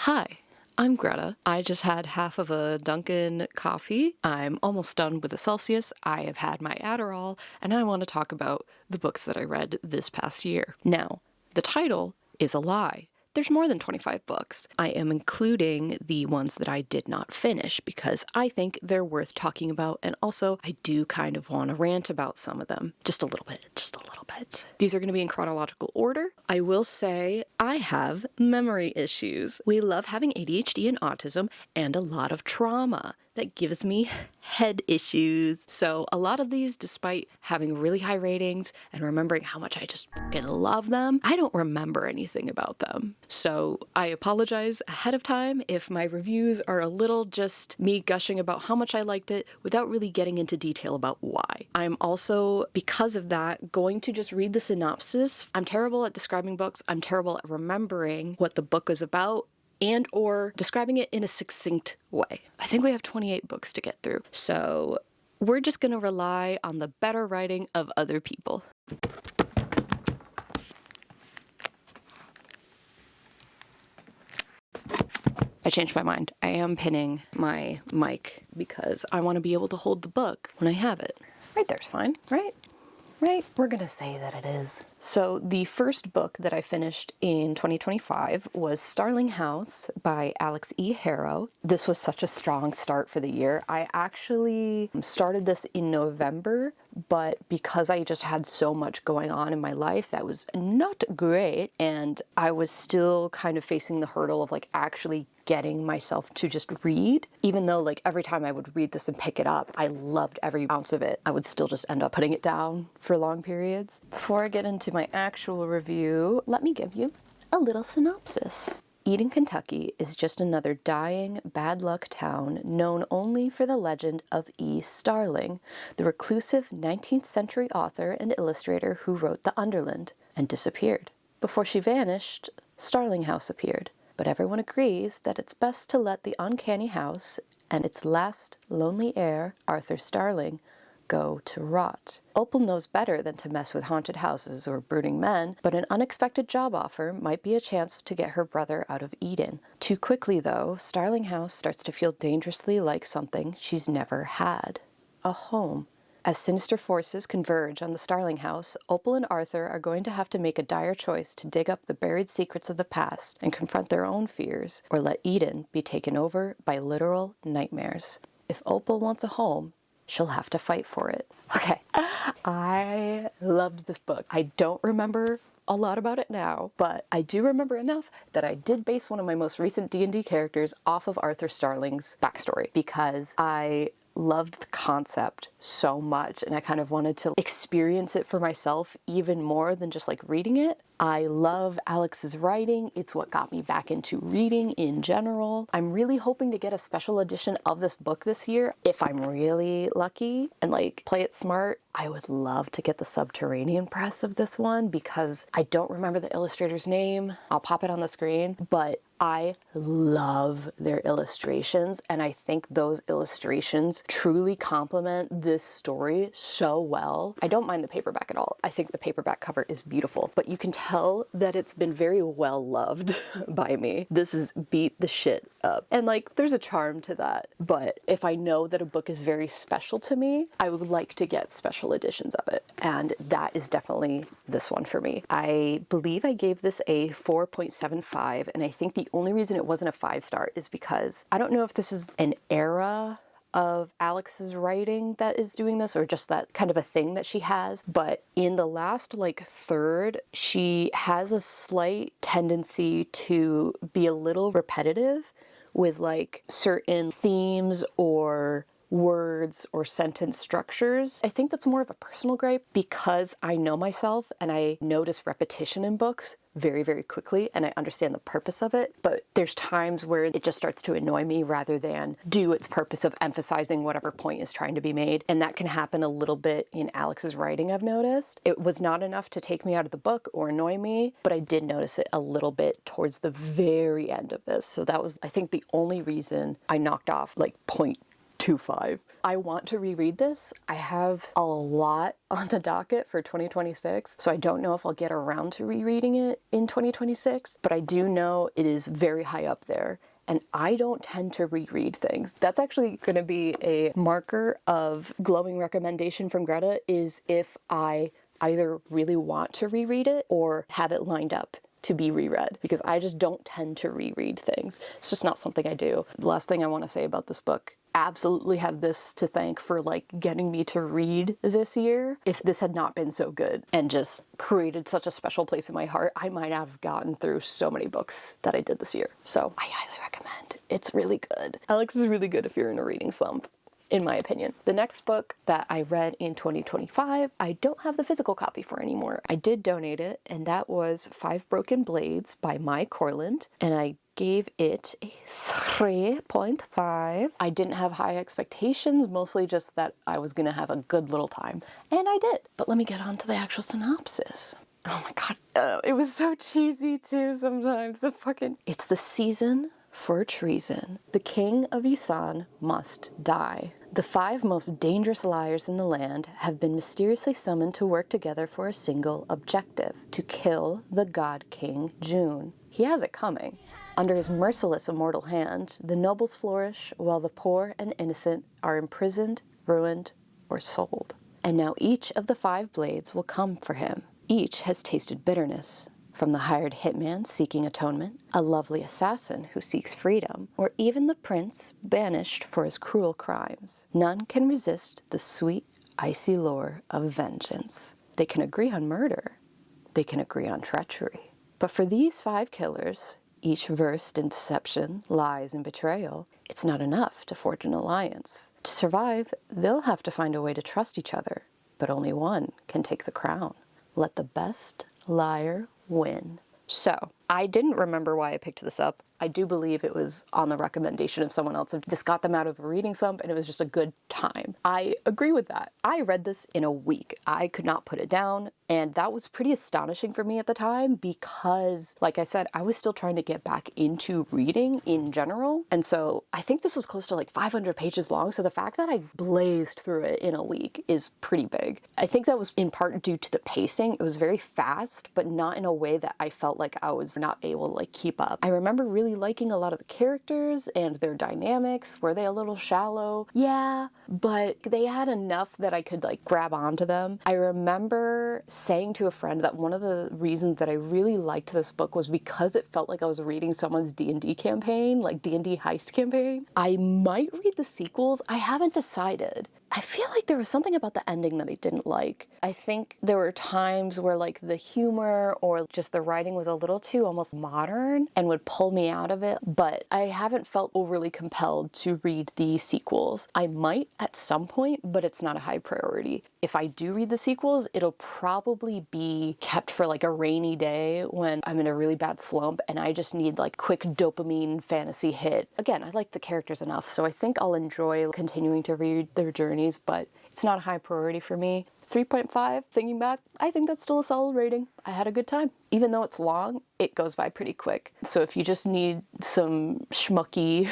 Hi, I'm Greta. I just had half of a Dunkin' coffee. I'm almost done with a Celsius. I have had my Adderall, and I want to talk about the books that I read this past year. Now, the title is a lie. There's more than 25 books. I am including the ones that I did not finish because I think they're worth talking about, and also I do kind of want to rant about some of them. Just a little bit. These are going to be in chronological order. I will say I have memory issues. We love having ADHD and autism and a lot of trauma that gives me head issues. So a lot of these, despite having really high ratings and remembering how much I just fucking love them, I don't remember anything about them. So I apologize ahead of time if my reviews are a little just me gushing about how much I liked it without really getting into detail about why. I'm also, because of that, going to just read the synopsis. I'm terrible at describing books. I'm terrible at remembering what the book is about and or describing it in a succinct way. I think we have 28 books to get through, so we're just going to rely on the better writing of other people. I changed my mind. I am pinning my mic because I want to be able to hold the book when I have it. Right there's fine, right? Right? We're gonna say that it is. So the first book that I finished in 2025 was Starling House by Alex E. Harrow. This was such a strong start for the year. I actually started this in November, but because I just had so much going on in my life that was not great, and I was still kind of facing the hurdle of like actually getting myself to just read, even though like every time I would read this and pick it up, I loved every ounce of it, I would still just end up putting it down for long periods. Before I get into my actual review, let me give you a little synopsis. Eden, Kentucky is just another dying, bad luck town known only for the legend of E. Starling, the reclusive 19th century author and illustrator who wrote The Underland and disappeared. Before she vanished, Starling House appeared. But everyone agrees that it's best to let the uncanny house and its last lonely heir, Arthur Starling, go to rot. Opal knows better than to mess with haunted houses or brooding men, but an unexpected job offer might be a chance to get her brother out of Eden. Too quickly, though, Starling House starts to feel dangerously like something she's never had. A home. As sinister forces converge on the Starling House, Opal and Arthur are going to have to make a dire choice to dig up the buried secrets of the past and confront their own fears, or let Eden be taken over by literal nightmares. If Opal wants a home, she'll have to fight for it. Okay, I loved this book. I don't remember a lot about it now, but I do remember enough that I did base one of my most recent D&D characters off of Arthur Starling's backstory because I loved the concept so much and I kind of wanted to experience it for myself even more than just like reading it. I love Alex's writing. It's what got me back into reading in general. I'm really hoping to get a special edition of this book this year. If I'm really lucky and like play it smart, I would love to get the Subterranean press of this one because I don't remember the illustrator's name. I'll pop it on the screen, but I love their illustrations, and I think those illustrations truly complement this story so well. I don't mind the paperback at all. I think the paperback cover is beautiful, but you can tell that it's been very well loved by me. This is beat the shit up. And like, there's a charm to that, but if I know that a book is very special to me, I would like to get special editions of it, and that is definitely this one for me. I believe I gave this a 4.75, and I think the only reason it wasn't a 5-star is because I don't know if this is an era of Alex's writing that is doing this or just that kind of a thing that she has, but in the last like third, she has a slight tendency to be a little repetitive with like certain themes or words or sentence structures. I think that's more of a personal gripe because I know myself and I notice repetition in books very, very quickly and I understand the purpose of it, but there's times where it just starts to annoy me rather than do its purpose of emphasizing whatever point is trying to be made, and that can happen a little bit in Alex's writing, I've noticed. It was not enough to take me out of the book or annoy me, but I did notice it a little bit towards the very end of this, so that was, I think, the only reason I knocked off like 2.5. I want to reread this. I have a lot on the docket for 2026, so I don't know if I'll get around to rereading it in 2026, but I do know it is very high up there. And I don't tend to reread things. That's actually going to be a marker of glowing recommendation from Greta, is if I either really want to reread it or have it lined up to be reread, because I just don't tend to reread things. It's just not something I do. The last thing I want to say about this book, absolutely have this to thank for like getting me to read this year. If this had not been so good and just created such a special place in my heart, I might have gotten through so many books that I did this year. So I highly recommend. It's really good. Alex is really good if you're in a reading slump, in my opinion. The next book that I read in 2025, I don't have the physical copy for anymore. I did donate it, and that was Five Broken Blades by Mai Corland, and I gave it a 3.5. I didn't have high expectations, mostly just that I was gonna have a good little time, and I did. But let me get on to the actual synopsis. Oh my god, it was so cheesy too sometimes. It's the season for treason. The king of Isan must die. The 5 most dangerous liars in the land have been mysteriously summoned to work together for a single objective: to kill the god king June. He has it coming. Under his merciless immortal hand, the nobles flourish while the poor and innocent are imprisoned, ruined, or sold. And now each of the 5 blades will come for him. Each has tasted bitterness, from the hired hitman seeking atonement, a lovely assassin who seeks freedom, or even the prince banished for his cruel crimes. None can resist the sweet, icy lure of vengeance. They can agree on murder. They can agree on treachery. But for these 5 killers, each versed in deception, lies, and betrayal, it's not enough to forge an alliance. To survive, they'll have to find a way to trust each other, but only one can take the crown. Let the best liar win. So, I didn't remember why I picked this up. I do believe it was on the recommendation of someone else. This got them out of a reading slump and it was just a good time. I agree with that. I read this in a week. I could not put it down, and that was pretty astonishing for me at the time because, like I said, I was still trying to get back into reading in general. And so I think this was close to like 500 pages long. So the fact that I blazed through it in a week is pretty big. I think that was in part due to the pacing. It was very fast, but not in a way that I felt like I was not able to like keep up. I remember really liking a lot of the characters and their dynamics. Were they a little shallow? Yeah, but they had enough that I could like grab onto them. I remember saying to a friend that one of the reasons that I really liked this book was because it felt like I was reading someone's D&D campaign, like D&D heist campaign. I might read the sequels. I haven't decided. I feel like there was something about the ending that I didn't like. I think there were times where like the humor or just the writing was a little too almost modern and would pull me out of it, but I haven't felt overly compelled to read the sequels. I might at some point, but it's not a high priority. If I do read the sequels, it'll probably be kept for like a rainy day when I'm in a really bad slump and I just need like quick dopamine fantasy hit. Again, I like the characters enough, so I think I'll enjoy continuing to read their journeys, but it's not a high priority for me. 3.5, thinking back, I think that's still a solid rating. I had a good time. Even though it's long, it goes by pretty quick. So if you just need some schmucky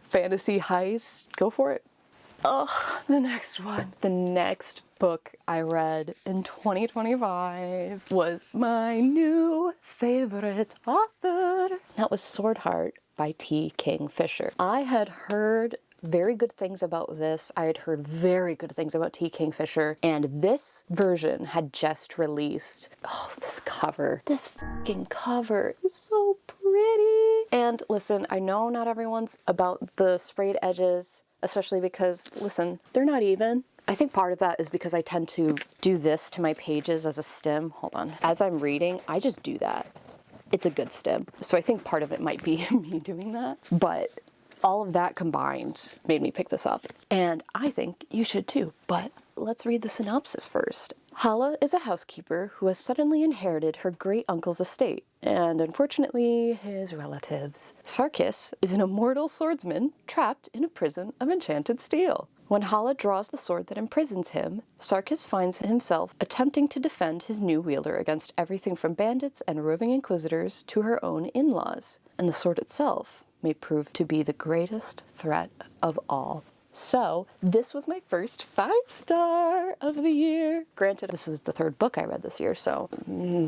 fantasy heist, go for it. Oh, the next one. The next book I read in 2025 was my new favorite author. That was Swordheart by T. Kingfisher. I had heard very good things about this. I had heard very good things about T. Kingfisher, and this version had just released. Oh, this cover. This fucking cover is so pretty. And listen, I know not everyone's about the sprayed edges, especially because, listen, they're not even. I think part of that is because I tend to do this to my pages as a stem. Hold on. As I'm reading, I just do that. It's a good stem. So I think part of it might be me doing that. But all of that combined made me pick this up. And I think you should too. But let's read the synopsis first. Hala is a housekeeper who has suddenly inherited her great-uncle's estate, and unfortunately, his relatives. Sarkis is an immortal swordsman trapped in a prison of enchanted steel. When Hala draws the sword that imprisons him, Sarkis finds himself attempting to defend his new wielder against everything from bandits and roving inquisitors to her own in-laws. And the sword itself may prove to be the greatest threat of all. So this was my first 5-star of the year. Granted, this was the 3rd book I read this year, so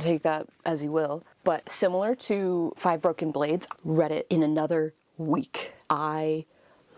take that as you will. But similar to Five Broken Blades, read it in another week. I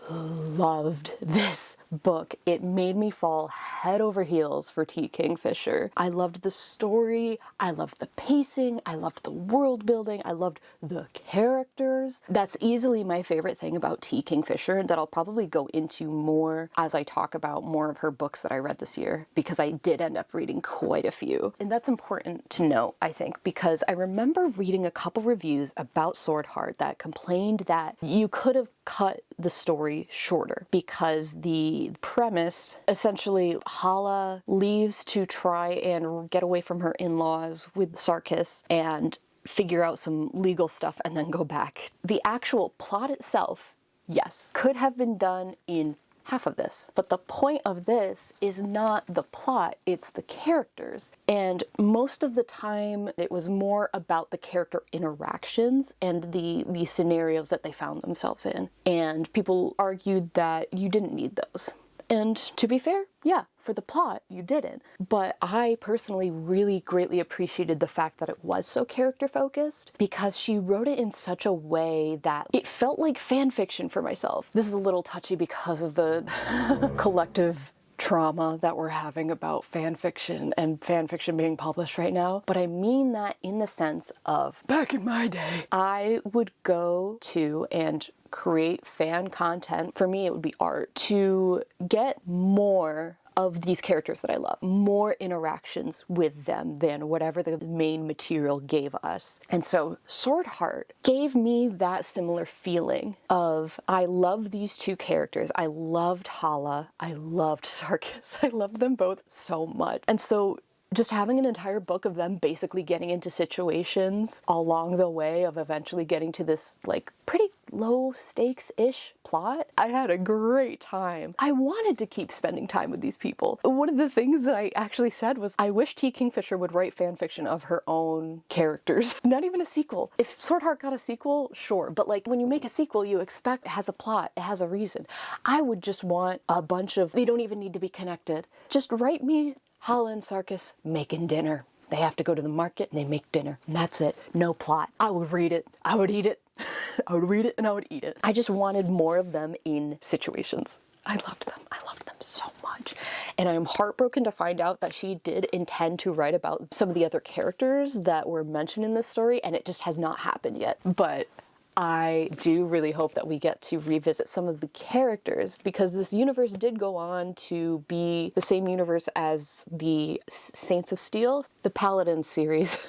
loved this book. It made me fall head over heels for T. Kingfisher. I loved the story, I loved the pacing, I loved the world building, I loved the characters. That's easily my favorite thing about T. Kingfisher, and that I'll probably go into more as I talk about more of her books that I read this year, because I did end up reading quite a few. And that's important to note, I think, because I remember reading a couple reviews about Swordheart that complained that you could have cut the story shorter, because the premise, essentially Hala leaves to try and get away from her in-laws with Sarkis and figure out some legal stuff and then go back. The actual plot itself, yes, could have been done in half of this. But the point of this is not the plot, it's the characters. And most of the time it was more about the character interactions and the scenarios that they found themselves in. And people argued that you didn't need those. And to be fair, yeah, for the plot, you didn't. But I personally really greatly appreciated the fact that it was so character-focused, because she wrote it in such a way that it felt like fan fiction for myself. This is a little touchy because of the collective trauma that we're having about fan fiction and fan fiction being published right now. But I mean that in the sense of, back in my day, I would go to and create fan content. For me, it would be art, to get more of these characters that I love, more interactions with them than whatever the main material gave us. And so Swordheart gave me that similar feeling of, I love these two characters. I loved Hala. I loved Sarkis. I loved them both so much. And so just having an entire book of them basically getting into situations along the way of eventually getting to this like pretty low stakes-ish plot, I had a great time. I wanted to keep spending time with these people. One of the things that I actually said was, I wish T. Kingfisher would write fanfiction of her own characters. Not even a sequel. If Swordheart got a sequel, sure, but like when you make a sequel, you expect it has a plot, it has a reason. I would just want a bunch of, they don't even need to be connected. Just write me Hala and Sarkis making dinner. They have to go to the market and they make dinner. And that's it. No plot. I would read it. I would eat it. I would read it and I would eat it. I just wanted more of them in situations. I loved them. I loved them so much. And I'm heartbroken to find out that she did intend to write about some of the other characters that were mentioned in this story, and it just has not happened yet. But I do really hope that we get to revisit some of the characters, because this universe did go on to be the same universe as the Saints of Steel, the Paladin series.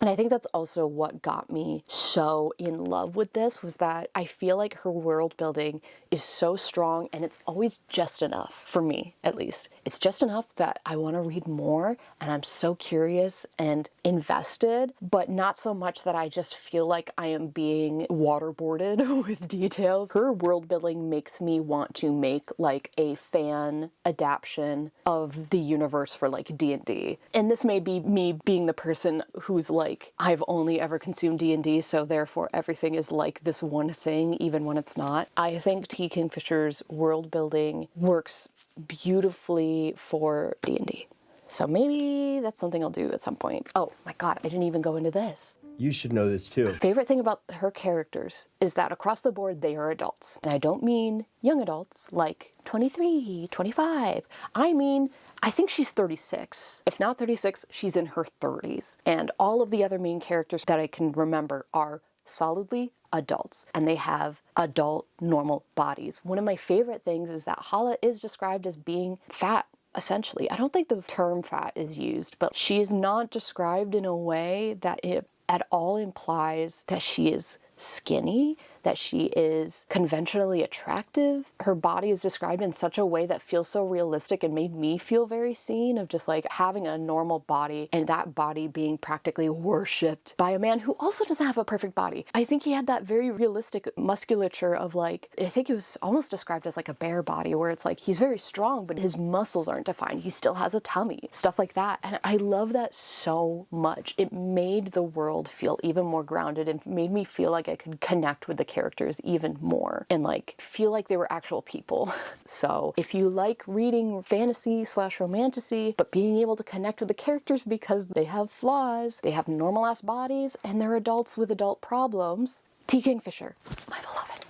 And I think that's also what got me so in love with this, was that I feel like her world building is so strong, and it's always just enough, for me at least. It's just enough that I want to read more, and I'm so curious and invested, but not so much that I just feel like I am being waterboarded with details. Her world building makes me want to make like a fan adaptation of the universe for like D&D. And this may be me being the person who's like, I've only ever consumed D&D, so therefore everything is like this one thing, even when it's not. I think T. Kingfisher's world building works beautifully for D&D. So maybe that's something I'll do at some point. Oh my god, I didn't even go into this. You should know this too. Favorite thing about her characters is that across the board they are adults. And I don't mean young adults like 23, 25. I mean, I think she's 36. If not 36, she's in her 30s. And all of the other main characters that I can remember are solidly adults, and they have adult normal bodies. One of my favorite things is that Hala is described as being fat. Essentially, I don't think the term fat is used, but she is not described in a way that it at all implies that she is skinny, that she is conventionally attractive. Her body is described in such a way that feels so realistic and made me feel very seen, of just like having a normal body and that body being practically worshipped by a man who also doesn't have a perfect body. I think he had that very realistic musculature of like, I think it was almost described as like a bear body, where it's like he's very strong but his muscles aren't defined. He still has a tummy, stuff like that. And I love that so much. It made the world feel even more grounded and made me feel like I could connect with the characters characters even more and like feel like they were actual people. So if you like reading fantasy / romantasy, but being able to connect with the characters because they have flaws, they have normal ass bodies, and they're adults with adult problems, T. Kingfisher, my beloved.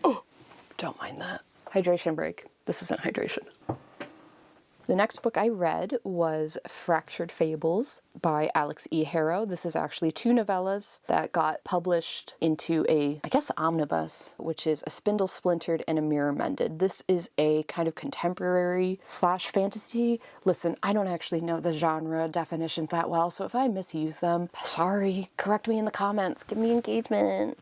Oh, don't mind that. Hydration break. This isn't hydration. The next book I read was Fractured Fables by Alex E. Harrow. This is actually 2 novellas that got published into a, I guess, omnibus, which is A Spindle Splintered and A Mirror Mended. This is a kind of contemporary / fantasy. Listen, I don't actually know the genre definitions that well, so if I misuse them, sorry, correct me in the comments, give me engagement.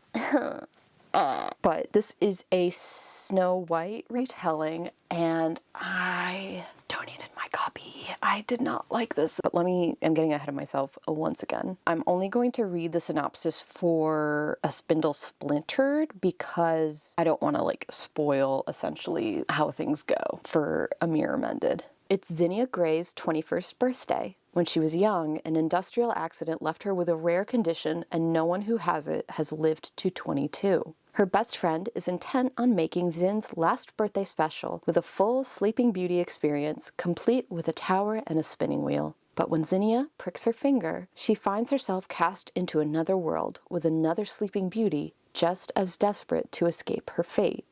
But this is a Snow White retelling, and I donated my copy. I did not like this. But I'm getting ahead of myself once again. I'm only going to read the synopsis for A Spindle Splintered because I don't want to like spoil essentially how things go for A Mirror Mended. It's Zinnia Gray's 21st birthday. When she was young, an industrial accident left her with a rare condition, and no one who has it has lived to 22. Her best friend is intent on making Zin's last birthday special with a full Sleeping Beauty experience, complete with a tower and a spinning wheel. But when Zinnia pricks her finger, she finds herself cast into another world with another Sleeping Beauty, just as desperate to escape her fate.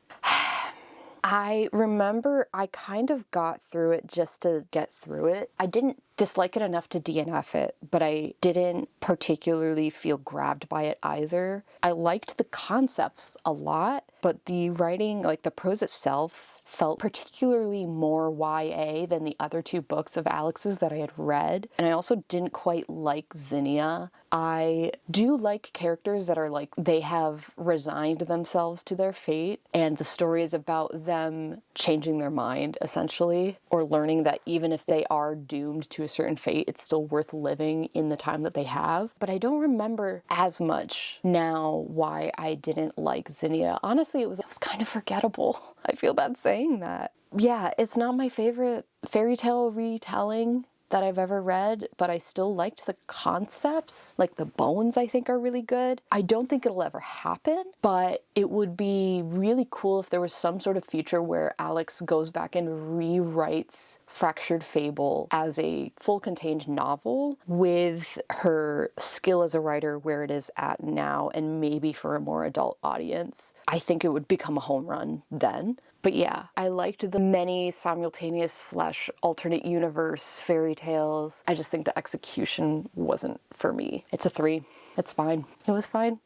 I remember I kind of got through it just to get through it. I didn't dislike it enough to DNF it, but I didn't particularly feel grabbed by it either. I liked the concepts a lot, but the writing, like the prose itself, felt particularly more YA than the other 2 books of Alex's that I had read. And I also didn't quite like Zinnia. I do like characters that are like, they have resigned themselves to their fate, and the story is about them changing their mind, essentially, or learning that even if they are doomed to a certain fate, it's still worth living in the time that they have. But I don't remember as much now why I didn't like Zinnia. Honestly, it was kind of forgettable. I feel bad saying that. Yeah, it's not my favorite fairy tale retelling that I've ever read, but I still liked the concepts. Like the bones, I think, are really good. I don't think it'll ever happen, but it would be really cool if there was some sort of future where Alex goes back and rewrites Fractured Fable as a full contained novel with her skill as a writer where it is at now, and maybe for a more adult audience. I think it would become a home run then. But yeah, I liked the many simultaneous / alternate universe fairy tales. I just think the execution wasn't for me. It's a 3. It's fine. It was fine.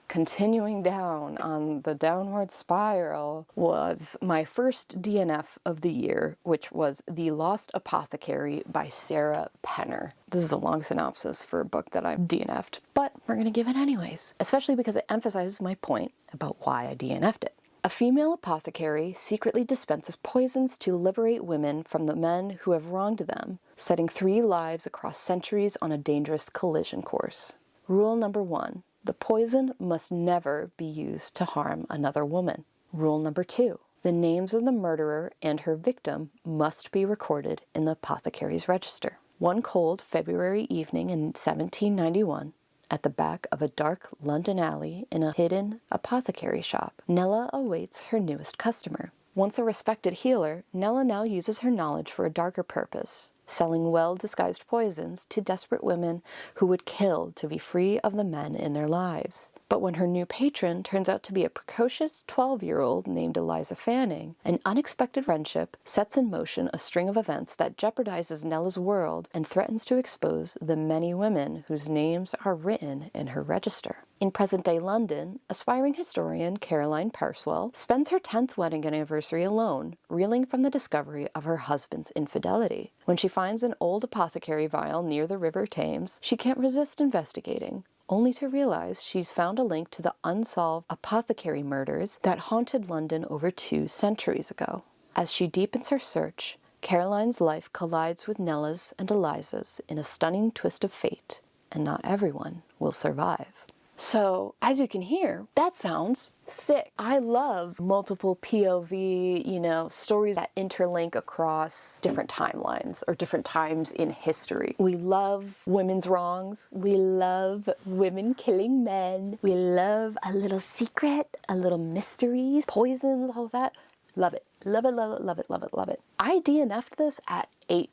Continuing down on the downward spiral was my first DNF of the year, which was The Lost Apothecary by Sarah Penner. This is a long synopsis for a book that I've DNF'd, but we're going to give it anyways, especially because it emphasizes my point about why I DNF'd it. A female apothecary secretly dispenses poisons to liberate women from the men who have wronged them, setting 3 lives across centuries on a dangerous collision course. Rule number 1. The poison must never be used to harm another woman. Rule number 2. The names of the murderer and her victim must be recorded in the apothecary's register. One cold February evening in 1791, at the back of a dark London alley in a hidden apothecary shop, Nella awaits her newest customer. Once a respected healer, Nella now uses her knowledge for a darker purpose, selling well-disguised poisons to desperate women who would kill to be free of the men in their lives. But when her new patron turns out to be a precocious 12-year-old named Eliza Fanning, an unexpected friendship sets in motion a string of events that jeopardizes Nella's world and threatens to expose the many women whose names are written in her register. In present-day London, aspiring historian Caroline Parswell spends her 10th wedding anniversary alone, reeling from the discovery of her husband's infidelity. When she finds an old apothecary vial near the River Thames, she can't resist investigating, only to realize she's found a link to the unsolved apothecary murders that haunted London over 2 centuries ago. As she deepens her search, Caroline's life collides with Nella's and Eliza's in a stunning twist of fate, and not everyone will survive. So as you can hear, that sounds sick. I love multiple POV, you know, stories that interlink across different timelines or different times in history. We love women's wrongs. We love women killing men. We love a little secret, a little mysteries, poisons, all of that. Love it. Love it, love it, love it, love it, love it. I DNF'd this at 8%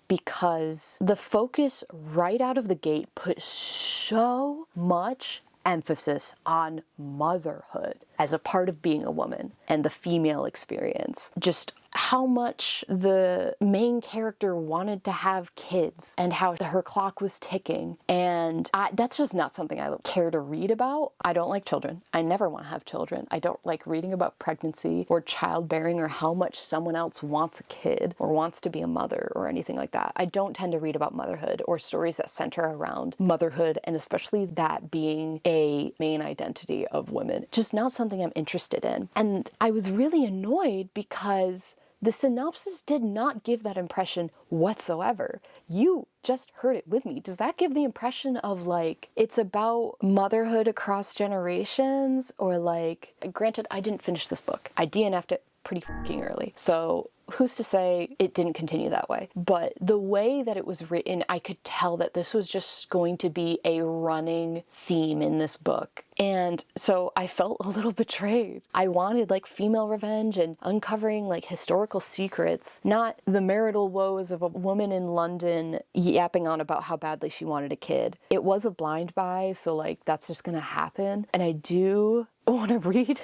because the focus right out of the gate put so much emphasis on motherhood as a part of being a woman and the female experience. Just how much the main character wanted to have kids and how her clock was ticking. And that's just not something I care to read about. I don't like children. I never want to have children. I don't like reading about pregnancy or childbearing or how much someone else wants a kid or wants to be a mother or anything like that. I don't tend to read about motherhood or stories that center around motherhood, and especially that being a main identity of women. Just not something I'm interested in. And I was really annoyed because the synopsis did not give that impression whatsoever. You just heard it with me. Does that give the impression of like, it's about motherhood across generations? Or like, granted, I didn't finish this book. I DNF'd it pretty fucking early. So who's to say it didn't continue that way? But the way that it was written, I could tell that this was just going to be a running theme in this book. And so I felt a little betrayed. I wanted like female revenge and uncovering like historical secrets, not the marital woes of a woman in London yapping on about how badly she wanted a kid. It was a blind buy, so like that's just gonna happen. And I do want to read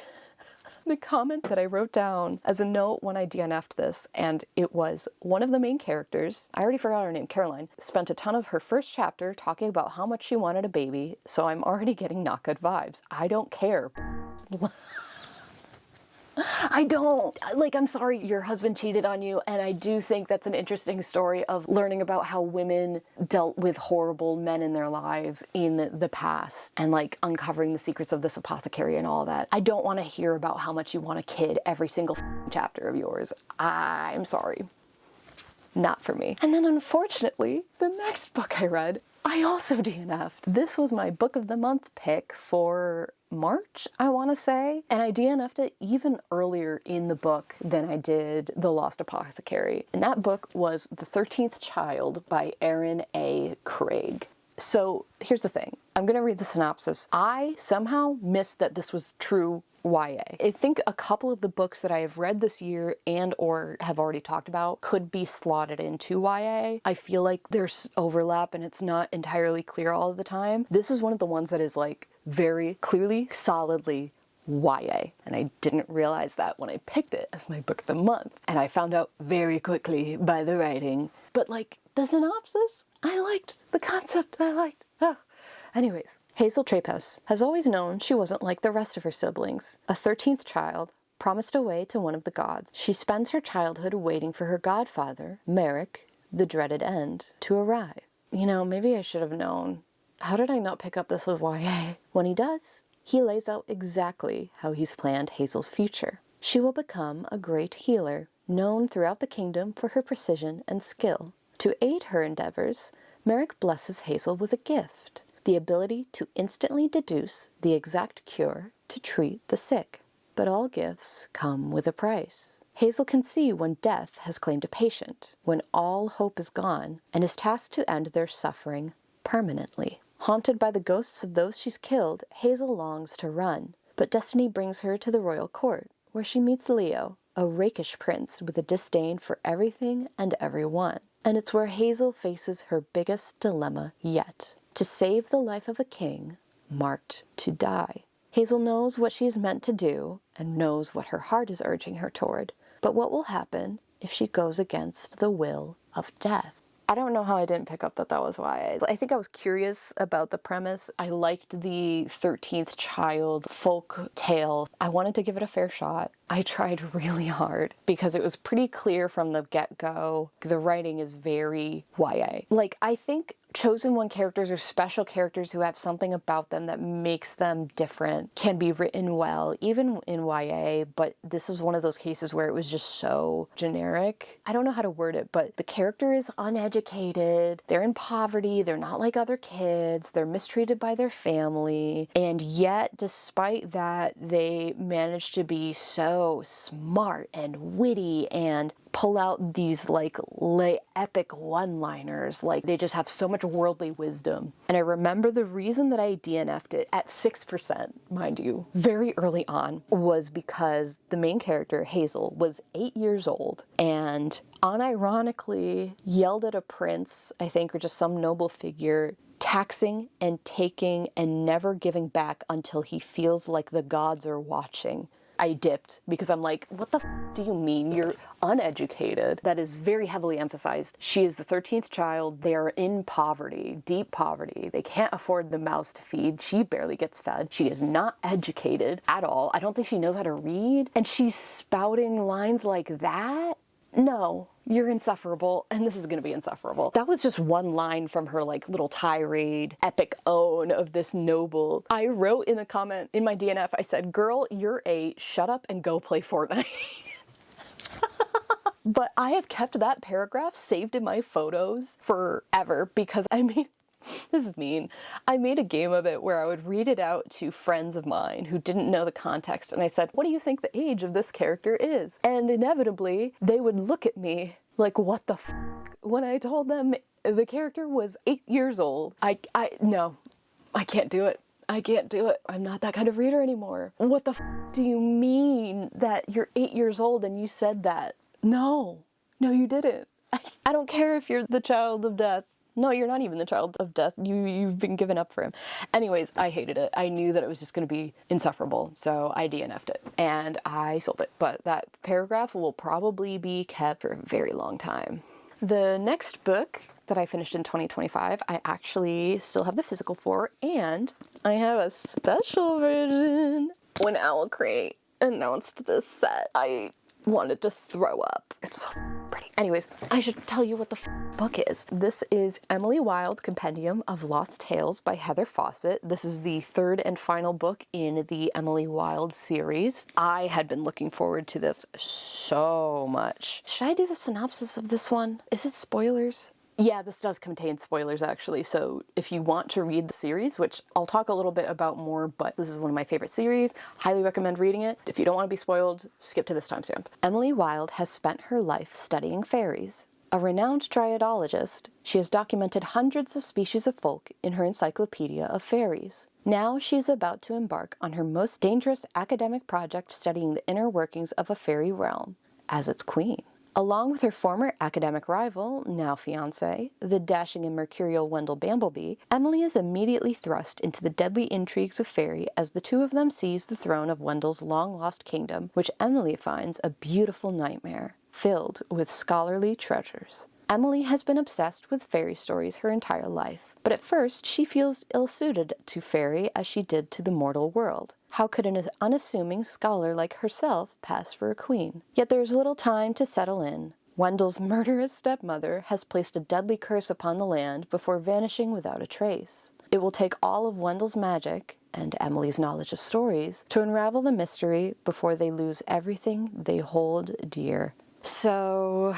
the comment that I wrote down as a note when I DNF'd this, and it was one of the main characters, I already forgot her name, Caroline, spent a ton of her first chapter talking about how much she wanted a baby, so I'm already getting not good vibes. I don't care. I don't. Like, I'm sorry your husband cheated on you, and I do think that's an interesting story of learning about how women dealt with horrible men in their lives in the past, and like uncovering the secrets of this apothecary and all that. I don't want to hear about how much you want a kid every single chapter of yours. I'm sorry. Not for me. And then unfortunately, the next book I read, I also DNF'd. This was my book of the month pick for March, I want to say, and I DNF'd it even earlier in the book than I did The Lost Apothecary. And that book was The 13th Child by Aaron A. Craig. So here's the thing. I'm going to read the synopsis. I somehow missed that this was true YA. I think a couple of the books that I have read this year and or have already talked about could be slotted into YA. I feel like there's overlap and it's not entirely clear all of the time. This is one of the ones that is like very clearly, solidly YA. And I didn't realize that when I picked it as my book of the month. And I found out very quickly by the writing. But like the synopsis, I liked the concept. Anyways, Hazel Traphouse has always known she wasn't like the rest of her siblings. A 13th child, promised away to one of the gods. She spends her childhood waiting for her godfather, Merrick, the dreaded end, to arrive. You know, maybe I should have known. How did I not pick up this was YA? When he does, he lays out exactly how he's planned Hazel's future. She will become a great healer, known throughout the kingdom for her precision and skill. To aid her endeavors, Merrick blesses Hazel with a gift. The ability to instantly deduce the exact cure to treat the sick. But all gifts come with a price. Hazel can see when death has claimed a patient, when all hope is gone, and is tasked to end their suffering permanently. Haunted by the ghosts of those she's killed, Hazel longs to run, but destiny brings her to the royal court, where she meets Leo, a rakish prince with a disdain for everything and everyone. And it's where Hazel faces her biggest dilemma yet. To save the life of a king, marked to die. Hazel knows what she's meant to do, and knows what her heart is urging her toward. But what will happen if she goes against the will of death? I don't know how I didn't pick up that was YA. I think I was curious about the premise. I liked the 13th Child folk tale. I wanted to give it a fair shot. I tried really hard because it was pretty clear from the get-go. The writing is very YA. Like, I think chosen one characters or special characters who have something about them that makes them different can be written well, even in YA, but this is one of those cases where it was just so generic. I don't know how to word it, but the character is uneducated, they're in poverty, they're not like other kids, they're mistreated by their family, and yet despite that, they manage to be so smart and witty and pull out these like epic one-liners. Like they just have so much worldly wisdom. And I remember the reason that I DNF'd it at 6%, mind you, very early on, was because the main character, Hazel, was 8 years old and unironically yelled at a prince, I think, or just some noble figure, taxing and taking and never giving back until he feels like the gods are watching. I dipped because I'm like, what the do you mean? You're uneducated. That is very heavily emphasized. She is the 13th child. They are in poverty, deep poverty. They can't afford the mouths to feed. She barely gets fed. She is not educated at all. I don't think she knows how to read. And she's spouting lines like that? No, you're insufferable, and this is going to be insufferable. That was just one line from her like little tirade, epic own of this noble. I wrote in a comment in my DNF, I said, girl, you're 8, shut up and go play Fortnite. But I have kept that paragraph saved in my photos forever because this is mean. I made a game of it where I would read it out to friends of mine who didn't know the context, and I said, what do you think the age of this character is? And inevitably, they would look at me like, what the f***? When I told them the character was 8 years old, no, I can't do it. I can't do it. I'm not that kind of reader anymore. What the f*** do you mean that you're 8 years old and you said that? No, you didn't. I don't care if you're the child of death. No, you're not even the child of death. You've been given up for him. Anyways, I hated it. I knew that it was just going to be insufferable, so I DNF'd it, and I sold it. But that paragraph will probably be kept for a very long time. The next book that I finished in 2025, I actually still have the physical for, and I have a special version. When Owl Crate announced this set, I wanted to throw up. It's so pretty. Anyways, I should tell you what the book is. This is Emily Wilde's Compendium of Lost Tales by Heather Fawcett. This is the third and final book in the Emily Wilde series. I had been looking forward to this so much. Should I do the synopsis of this one? Is it spoilers? Yeah, this does contain spoilers actually, so if you want to read the series, which I'll talk a little bit about more, but this is one of my favorite series, highly recommend reading it. If you don't want to be spoiled, skip to this timestamp. Emily Wilde has spent her life studying fairies. A renowned dryadologist, she has documented hundreds of species of folk in her encyclopedia of fairies. Now she is about to embark on her most dangerous academic project studying the inner workings of a fairy realm, as its queen. Along with her former academic rival, now fiancé, the dashing and mercurial Wendell Bambleby, Emily is immediately thrust into the deadly intrigues of Fairy as the two of them seize the throne of Wendell's long-lost kingdom, which Emily finds a beautiful nightmare, filled with scholarly treasures. Emily has been obsessed with fairy stories her entire life, but at first she feels ill-suited to fairy as she did to the mortal world. How could an unassuming scholar like herself pass for a queen? Yet there is little time to settle in. Wendell's murderous stepmother has placed a deadly curse upon the land before vanishing without a trace. It will take all of Wendell's magic, and Emily's knowledge of stories, to unravel the mystery before they lose everything they hold dear. So,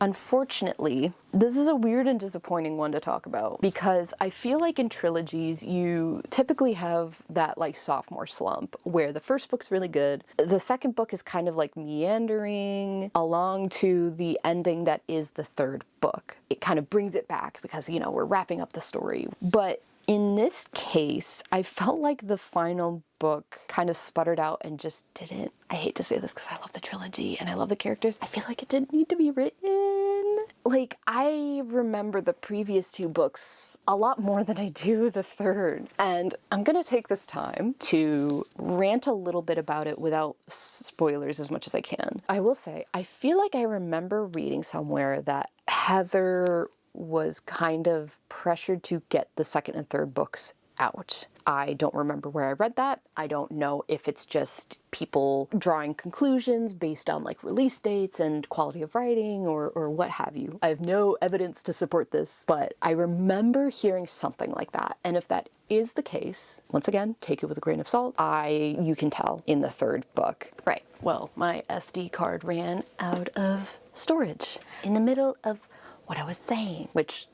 unfortunately, this is a weird and disappointing one to talk about because I feel like in trilogies you typically have that like sophomore slump where the first book's really good, the second book is kind of like meandering along to the ending that is the third book. It kind of brings it back because, you know, we're wrapping up the story. But in this case, I felt like the final book kind of sputtered out and just didn't. I hate to say this because I love the trilogy and I love the characters. I feel like it didn't need to be written. Like, I remember the previous two books a lot more than I do the third. And I'm gonna take this time to rant a little bit about it without spoilers as much as I can. I will say, I feel like I remember reading somewhere that Heather was kind of pressured to get the second and third books out. I don't remember where I read that. I don't know if it's just people drawing conclusions based on like release dates and quality of writing or what have you. I have no evidence to support this, but I remember hearing something like that. And if that is the case, once again, take it with a grain of salt. You can tell in the third book. Right. Well, my SD card ran out of storage in the middle of what I was saying, which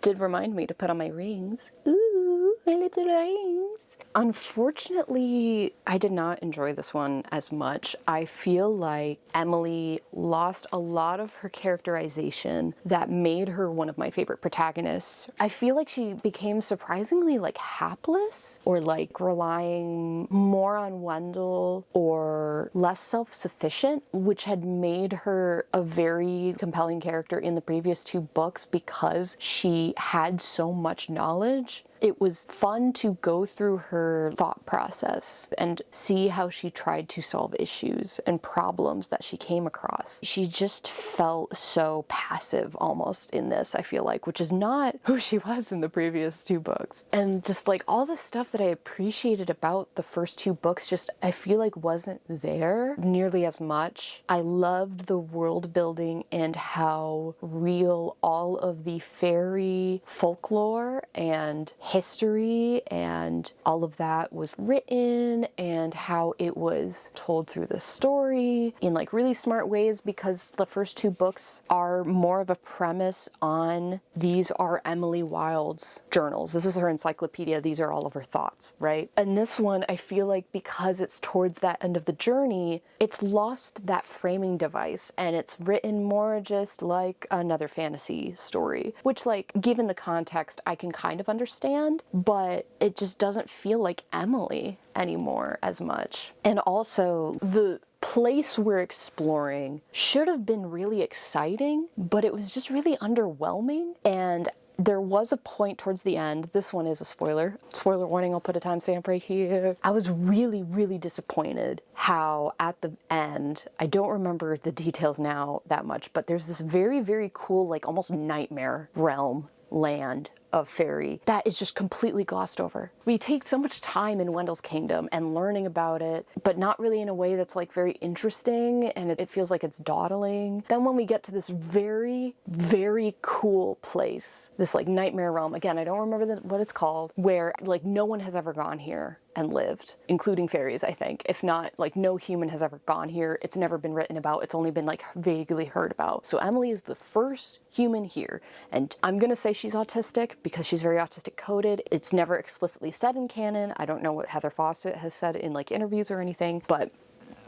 did remind me to put on my rings. Ooh, my little rings. Unfortunately, I did not enjoy this one as much. I feel like Emily lost a lot of her characterization that made her one of my favorite protagonists. I feel like she became surprisingly like hapless or like relying more on Wendell or less self-sufficient, which had made her a very compelling character in the previous two books because she had so much knowledge. It was fun to go through her thought process and see how she tried to solve issues and problems that she came across. She just felt so passive almost in this, I feel like, which is not who she was in the previous two books. And just like all the stuff that I appreciated about the first two books just I feel like wasn't there nearly as much. I loved the world building and how real all of the fairy folklore and history and all of that was written and how it was told through the story in like really smart ways, because the first two books are more of a premise on these are Emily Wilde's journals. This is her encyclopedia. These are all of her thoughts, right? And this one, I feel like because it's towards that end of the journey, it's lost that framing device and it's written more just like another fantasy story, which like given the context, I can kind of understand. But it just doesn't feel like Emily anymore as much. And also, the place we're exploring should have been really exciting, but it was just really underwhelming. And there was a point towards the end, this one is a spoiler warning, I'll put a timestamp right here. I was really, really disappointed how at the end, I don't remember the details now that much, but there's this very, very cool, like almost nightmare realm land of fairy that is just completely glossed over. We take so much time in Wendell's kingdom and learning about it, but not really in a way that's like very interesting, and it feels like it's dawdling. Then when we get to this very, very cool place, this like nightmare realm, again, I don't remember what it's called, where like no one has ever gone here and lived, including fairies, I think. If not, like no human has ever gone here. It's never been written about. It's only been like vaguely heard about. So Emily is the first human here. And I'm gonna say she's autistic because she's very autistic coded. It's never explicitly said in canon. I don't know what Heather Fawcett has said in like interviews or anything, but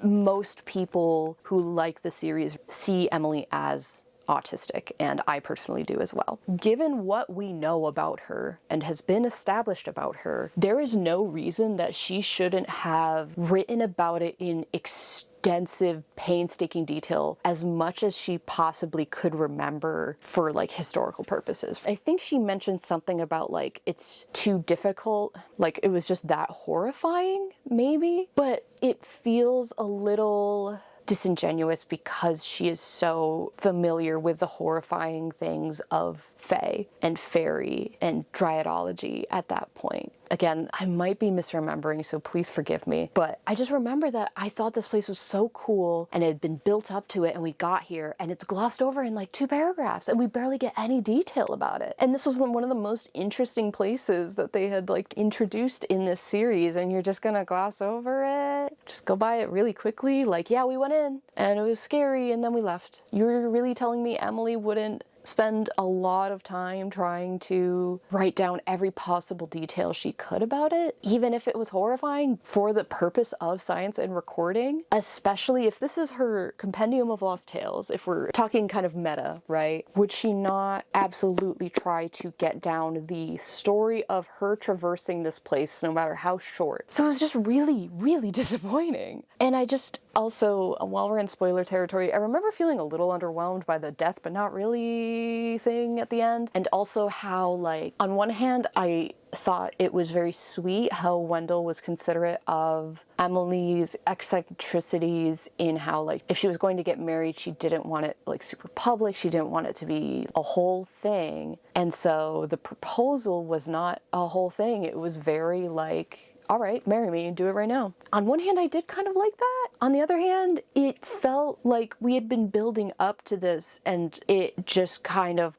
most people who like the series see Emily as autistic, and I personally do as well. Given what we know about her and has been established about her, there is no reason that she shouldn't have written about it in extensive, painstaking detail as much as she possibly could remember for like historical purposes. I think she mentioned something about like it's too difficult, like it was just that horrifying maybe, but it feels a little disingenuous because she is so familiar with the horrifying things of fae and fairy and dryadology at that point. Again, I might be misremembering, so please forgive me, but I just remember that I thought this place was so cool and it had been built up to it, and we got here and it's glossed over in like 2 paragraphs and we barely get any detail about it. And this was one of the most interesting places that they had like introduced in this series, and you're just gonna gloss over it? Just go by it really quickly? Like, yeah, we went in and it was scary and then we left. You're really telling me Emily wouldn't spend a lot of time trying to write down every possible detail she could about it, even if it was horrifying, for the purpose of science and recording, especially if this is her Compendium of Lost Tales, if we're talking kind of meta, right? Would she not absolutely try to get down the story of her traversing this place, no matter how short? So it was just really, really disappointing. And I just also, while we're in spoiler territory, I remember feeling a little underwhelmed by the death, but not really family thing at the end. And also how, like, on one hand, I thought it was very sweet how Wendell was considerate of Emily's eccentricities in how, like, if she was going to get married, she didn't want it, like, super public. She didn't want it to be a whole thing. And so the proposal was not a whole thing. It was very, like, all right, marry me and do it right now. On one hand, I did kind of like that. On the other hand, it felt like we had been building up to this and it just kind of...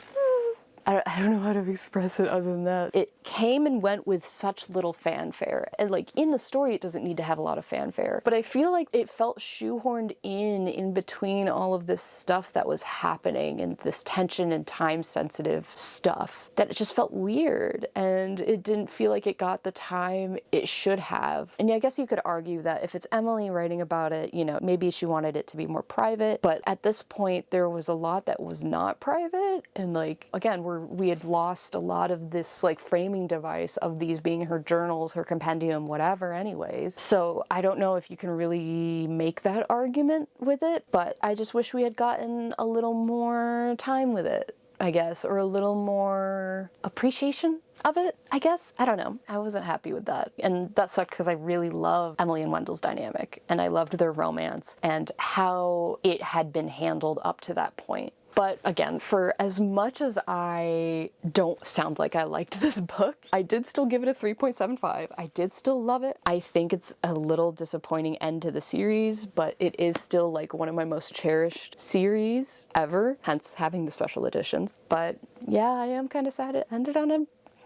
I don't know how to express it other than that. It came and went with such little fanfare. And, like, in the story, it doesn't need to have a lot of fanfare. But I feel like it felt shoehorned in between all of this stuff that was happening and this tension and time-sensitive stuff that it just felt weird. And it didn't feel like it got the time it should have. And I guess you could argue that if it's Emily writing about it, you know, maybe she wanted it to be more private. But at this point, there was a lot that was not private. And, like, again, we had lost a lot of this, like, framing device of these being her journals, her compendium, whatever anyways. So I don't know if you can really make that argument with it, but I just wish we had gotten a little more time with it, I guess, or a little more appreciation of it, I guess. I don't know. I wasn't happy with that. And that sucked because I really love Emily and Wendell's dynamic, and I loved their romance and how it had been handled up to that point. But again, for as much as I don't sound like I liked this book, I did still give it a 3.75. I did still love it. I think it's a little disappointing end to the series, but it is still, like, one of my most cherished series ever, hence having the special editions. But yeah, I am kind of sad it ended on a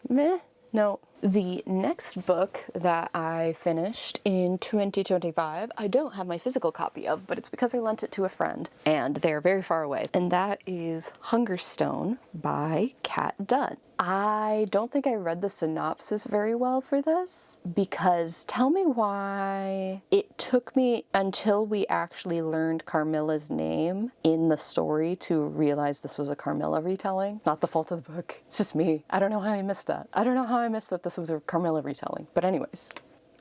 meh note. The next book that I finished in 2025, I don't have my physical copy of, but it's because I lent it to a friend, and they're very far away. And that is Hungerstone by Kat Dunn. I don't think I read the synopsis very well for this, because tell me why it took me until we actually learned Carmilla's name in the story to realize this was a Carmilla retelling. Not the fault of the book. It's just me. I don't know how I missed that. I don't know how I missed that this was a Carmilla retelling. But anyways,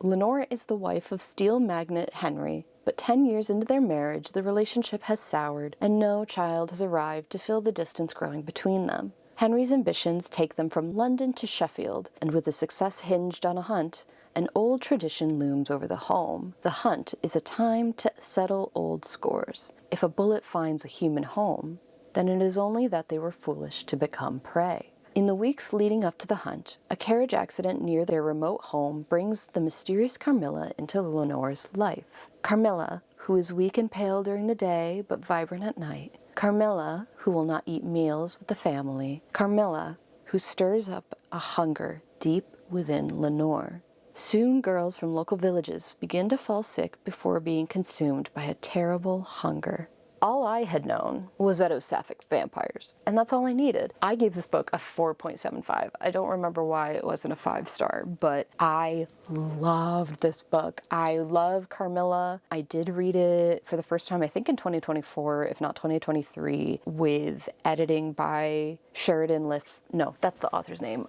Lenore is the wife of steel magnate Henry, but 10 years into their marriage, the relationship has soured, and no child has arrived to fill the distance growing between them. Henry's ambitions take them from London to Sheffield, and with a success hinged on a hunt, an old tradition looms over the home. The hunt is a time to settle old scores. If a bullet finds a human home, then it is only that they were foolish to become prey. In the weeks leading up to the hunt, a carriage accident near their remote home brings the mysterious Carmilla into Lenore's life. Carmilla, who is weak and pale during the day but vibrant at night. Carmilla, who will not eat meals with the family. Carmilla, who stirs up a hunger deep within Lenore. Soon girls from local villages begin to fall sick before being consumed by a terrible hunger. All I had known was that it was sapphic vampires, and that's all I needed. I gave this book a 4.75. I don't remember why it wasn't a 5-star, but I loved this book. I love Carmilla. I did read it for the first time, I think in 2024, if not 2023, with editing by Sheridan Liff. No, that's the author's name.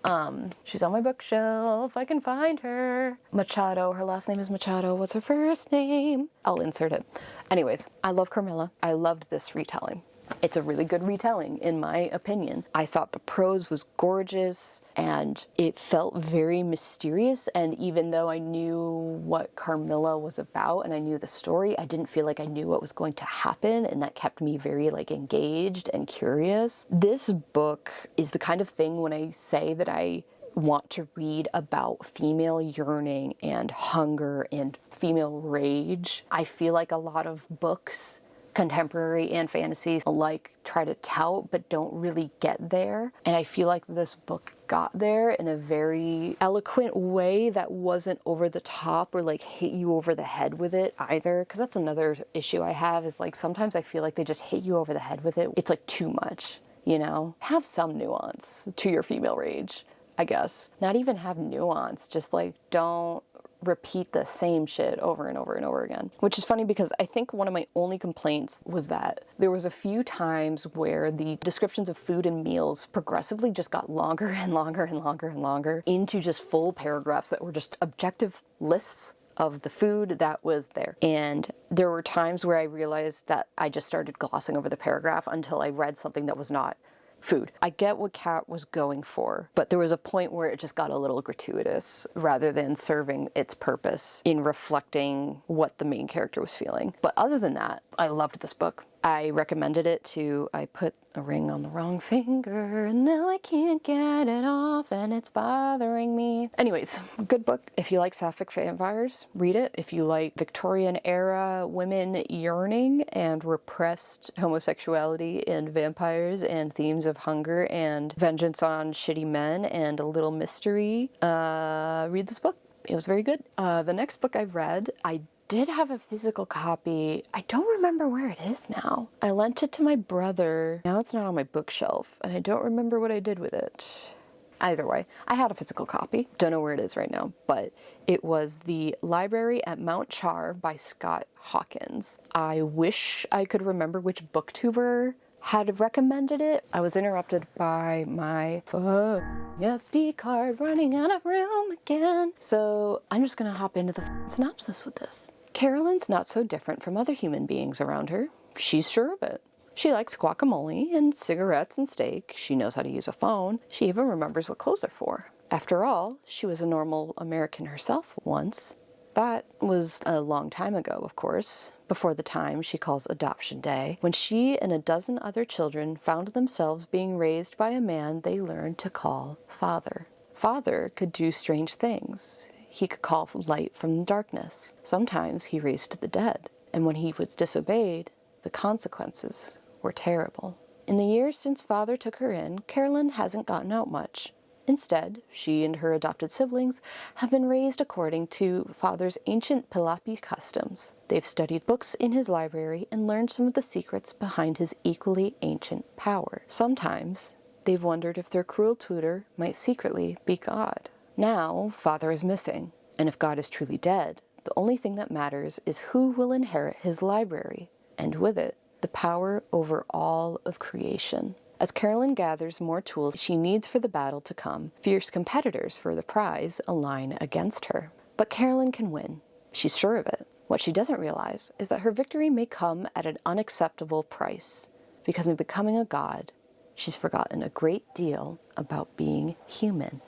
She's on my bookshelf. I can find her. Machado. Her last name is Machado. What's her first name? I'll insert it. Anyways, I love Carmilla. I loved this retelling. It's a really good retelling, in my opinion. I thought the prose was gorgeous, and it felt very mysterious, and even though I knew what Carmilla was about and I knew the story, I didn't feel like I knew what was going to happen, and that kept me very, like, engaged and curious. This book is the kind of thing when I say that I want to read about female yearning and hunger and female rage. I feel like a lot of books, contemporary and fantasy alike, try to tout but don't really get there. And I feel like this book got there in a very eloquent way that wasn't over the top or like hit you over the head with it either. Because that's another issue I have, is like sometimes I feel like they just hit you over the head with it. It's like too much, you know? Have some nuance to your female rage, I guess. Not even have nuance, just like don't repeat the same shit over and over and over again. Which is funny because I think one of my only complaints was that there was a few times where the descriptions of food and meals progressively just got longer and longer and longer and longer into just full paragraphs that were just objective lists of the food that was there. And there were times where I realized that I just started glossing over the paragraph until I read something that was not food. I get what Kat was going for, but there was a point where it just got a little gratuitous rather than serving its purpose in reflecting what the main character was feeling. But other than that, I loved this book. I recommended it to, I put a ring on the wrong finger and now I can't get it off and it's bothering me. Anyways, good book. If you like sapphic vampires, read it. If you like Victorian era women yearning and repressed homosexuality and vampires and themes of hunger and vengeance on shitty men and a little mystery, read this book. It was very good. The next book I've read, I did have a physical copy. I don't remember where it is now. I lent it to my brother. Now it's not on my bookshelf, and I don't remember what I did with it. Either way, I had a physical copy. Don't know where it is right now, but it was The Library at Mount Char by Scott Hawkins. I wish I could remember which booktuber had recommended it. I was interrupted by my SD card running out of room again. So I'm just gonna hop into the synopsis with this. Carolyn's not so different from other human beings around her. She's sure of it. She likes guacamole and cigarettes and steak. She knows how to use a phone. She even remembers what clothes are for. After all, she was a normal American herself once. That was a long time ago, of course, before the time she calls Adoption Day, when she and a dozen other children found themselves being raised by a man they learned to call Father. Father could do strange things. He could call light from darkness. Sometimes he raised the dead, and when he was disobeyed, the consequences were terrible. In the years since Father took her in, Carolyn hasn't gotten out much. Instead, she and her adopted siblings have been raised according to Father's ancient Pilapi customs. They've studied books in his library and learned some of the secrets behind his equally ancient power. Sometimes, they've wondered if their cruel tutor might secretly be God. Now, Father is missing, and if God is truly dead, the only thing that matters is who will inherit his library, and with it, the power over all of creation. As Carolyn gathers more tools she needs for the battle to come, fierce competitors for the prize align against her. But Carolyn can win. She's sure of it. What she doesn't realize is that her victory may come at an unacceptable price, because in becoming a god, she's forgotten a great deal about being human.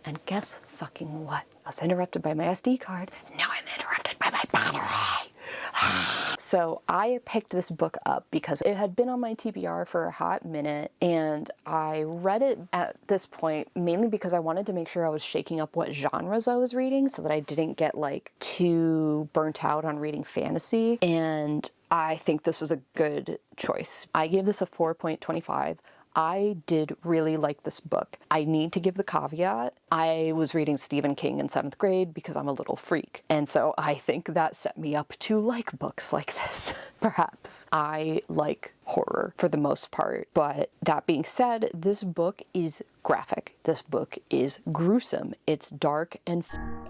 And guess fucking what? I was interrupted by my SD card, and now I'm interrupted by my battery. So I picked this book up because it had been on my TBR for a hot minute, and I read it at this point mainly because I wanted to make sure I was shaking up what genres I was reading so that I didn't get like too burnt out on reading fantasy, and I think this was a good choice. I gave this a 4.25. I did really like this book. I need to give the caveat, I was reading Stephen King in 7th grade because I'm a little freak. And so I think that set me up to like books like this, perhaps. I like horror for the most part. But that being said, this book is graphic. This book is gruesome. It's dark and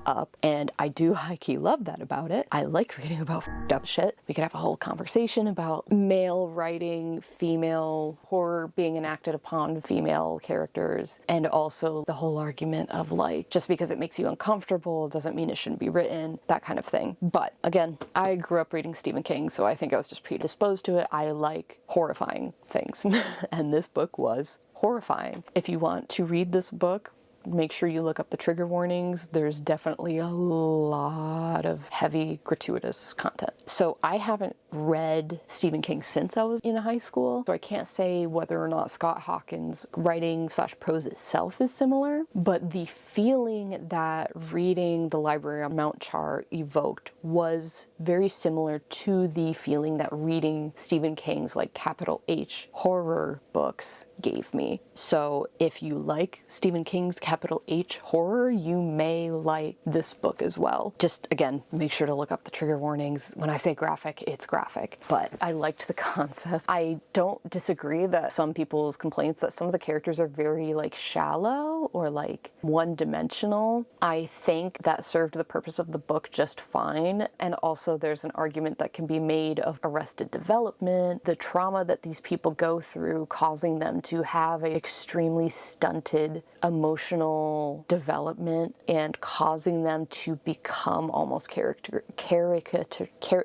up, and I do high-key love that about it. I like reading about up shit. We could have a whole conversation about male writing, female horror being enacted upon female characters, and also the whole argument of like, just because it makes you uncomfortable doesn't mean it shouldn't be written, that kind of thing. But again, I grew up reading Stephen King, so I think I was just predisposed to it. I like horrifying things, and this book was horrifying. If you want to read this book, make sure you look up the trigger warnings. There's definitely a lot of heavy, gratuitous content. So I haven't read Stephen King since I was in high school, so I can't say whether or not Scott Hawkins' writing/prose itself is similar, but the feeling that reading The Library on Mount Char evoked was very similar to the feeling that reading Stephen King's like capital H horror books gave me. So if you like Stephen King's capital H horror, you may like this book as well. Just again, make sure to look up the trigger warnings. When I say graphic, it's graphic, but I liked the concept. I don't disagree that some people's complaints that some of the characters are very like shallow or like one-dimensional. I think that served the purpose of the book just fine, and also there's an argument that can be made of arrested development, the trauma that these people go through causing them to have an extremely stunted emotional development and causing them to become almost caricature.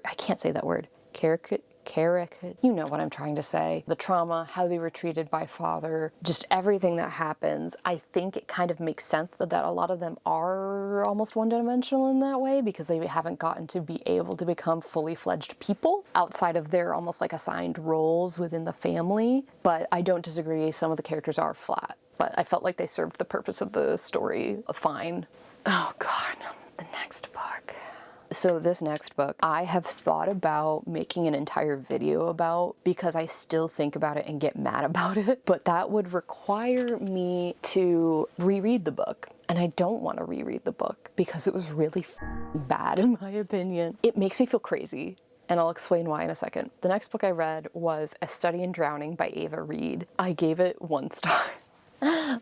I can't say that word. Carrick, you know what I'm trying to say. The trauma, how they were treated by father, just everything that happens. I think it kind of makes sense that a lot of them are almost one-dimensional in that way because they haven't gotten to be able to become fully fledged people outside of their almost like assigned roles within the family. But I don't disagree, some of the characters are flat. But I felt like they served the purpose of the story fine. Oh God, the next book. So this next book, I have thought about making an entire video about because I still think about it and get mad about it, but that would require me to reread the book. And I don't want to reread the book because it was really bad in my opinion. It makes me feel crazy. And I'll explain why in a second. The next book I read was A Study in Drowning by Ava Reed. I gave it 1 star.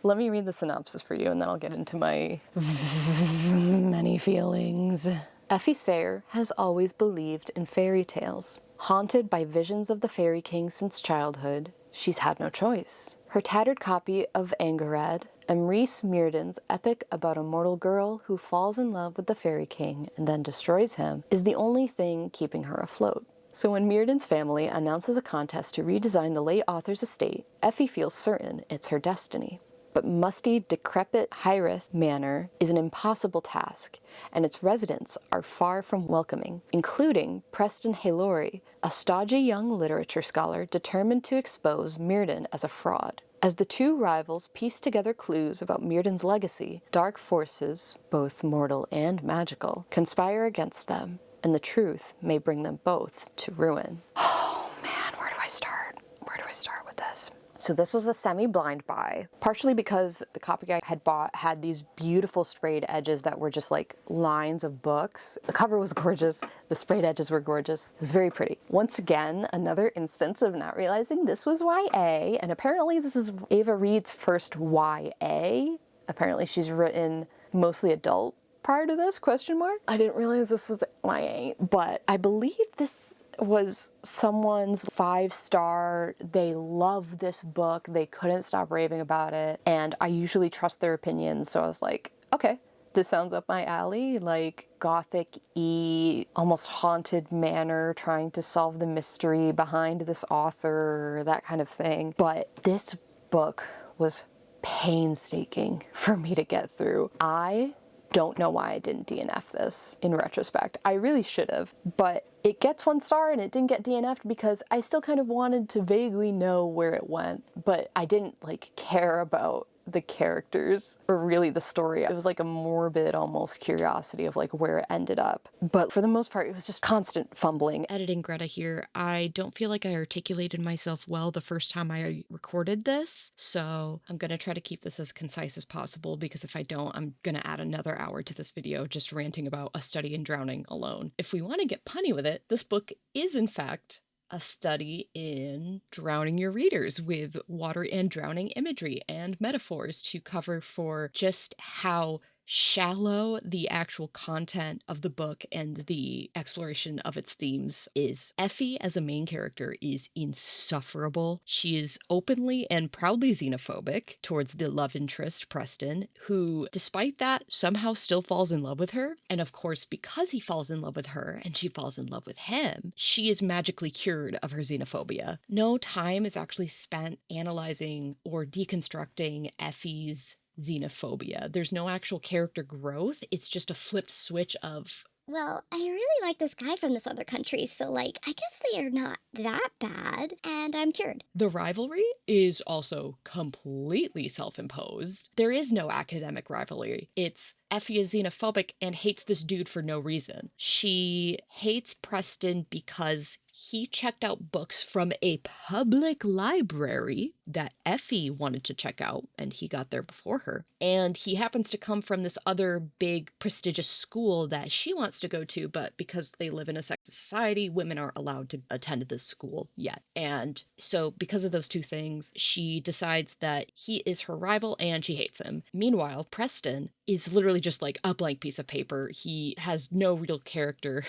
Let me read the synopsis for you and then I'll get into my many feelings. Effie Sayre has always believed in fairy tales. Haunted by visions of the Fairy King since childhood, she's had no choice. Her tattered copy of Angarad, Emrys Myrddin's epic about a mortal girl who falls in love with the Fairy King and then destroys him, is the only thing keeping her afloat. So when Myrddin's family announces a contest to redesign the late author's estate, Effie feels certain it's her destiny. But musty, decrepit Hyreth Manor is an impossible task, and its residents are far from welcoming, including Preston Haylori, a stodgy young literature scholar determined to expose Myrddin as a fraud. As the two rivals piece together clues about Myrddin's legacy, dark forces, both mortal and magical, conspire against them, and the truth may bring them both to ruin. Oh man, where do I start? Where do I start with this? So this was a semi-blind buy, partially because the copy I had bought had these beautiful sprayed edges that were just like lines of books. The cover was gorgeous. The sprayed edges were gorgeous. It was very pretty. Once again, another instance of not realizing this was YA, and apparently this is Ava Reed's first YA. Apparently she's written mostly adult prior to this, question mark. I didn't realize this was YA, but I believe this was someone's 5-star. They love this book. They couldn't stop raving about it. And I usually trust their opinions. So I was like, okay, this sounds up my alley. Like gothic-y, almost haunted manor, trying to solve the mystery behind this author, that kind of thing. But this book was painstaking for me to get through. I don't know why I didn't DNF this in retrospect. I really should have, but it gets 1 star and it didn't get DNF'd because I still kind of wanted to vaguely know where it went, but I didn't like care about the characters or really the story. It was like a morbid almost curiosity of like where it ended up. But for the most part, it was just constant fumbling. Editing Greta here. I don't feel like I articulated myself well the first time I recorded this, so I'm gonna try to keep this as concise as possible because if I don't, I'm gonna add another hour to this video just ranting about A Study in Drowning alone. If we want to get punny with it, this book is in fact a study in drowning your readers with water and drowning imagery and metaphors to cover for just how shallow the actual content of the book and the exploration of its themes is. Effie as a main character is insufferable. She is openly and proudly xenophobic towards the love interest, Preston, who, despite that, somehow still falls in love with her. And of course, because he falls in love with her and she falls in love with him, she is magically cured of her xenophobia. No time is actually spent analyzing or deconstructing Effie's xenophobia. There's no actual character growth. It's just a flipped switch of, well, I really like this guy from this other country, so like, I guess they are not that bad, and I'm cured. The rivalry is also completely self-imposed. There is no academic rivalry. It's Effie is xenophobic and hates this dude for no reason. She hates Preston because he checked out books from a public library that Effie wanted to check out, and he got there before her. And he happens to come from this other big prestigious school that she wants to go to, but because they live in a sexist society, women aren't allowed to attend this school yet. And so because of those two things, she decides that he is her rival and she hates him. Meanwhile, Preston is literally just like a blank piece of paper. He has no real character.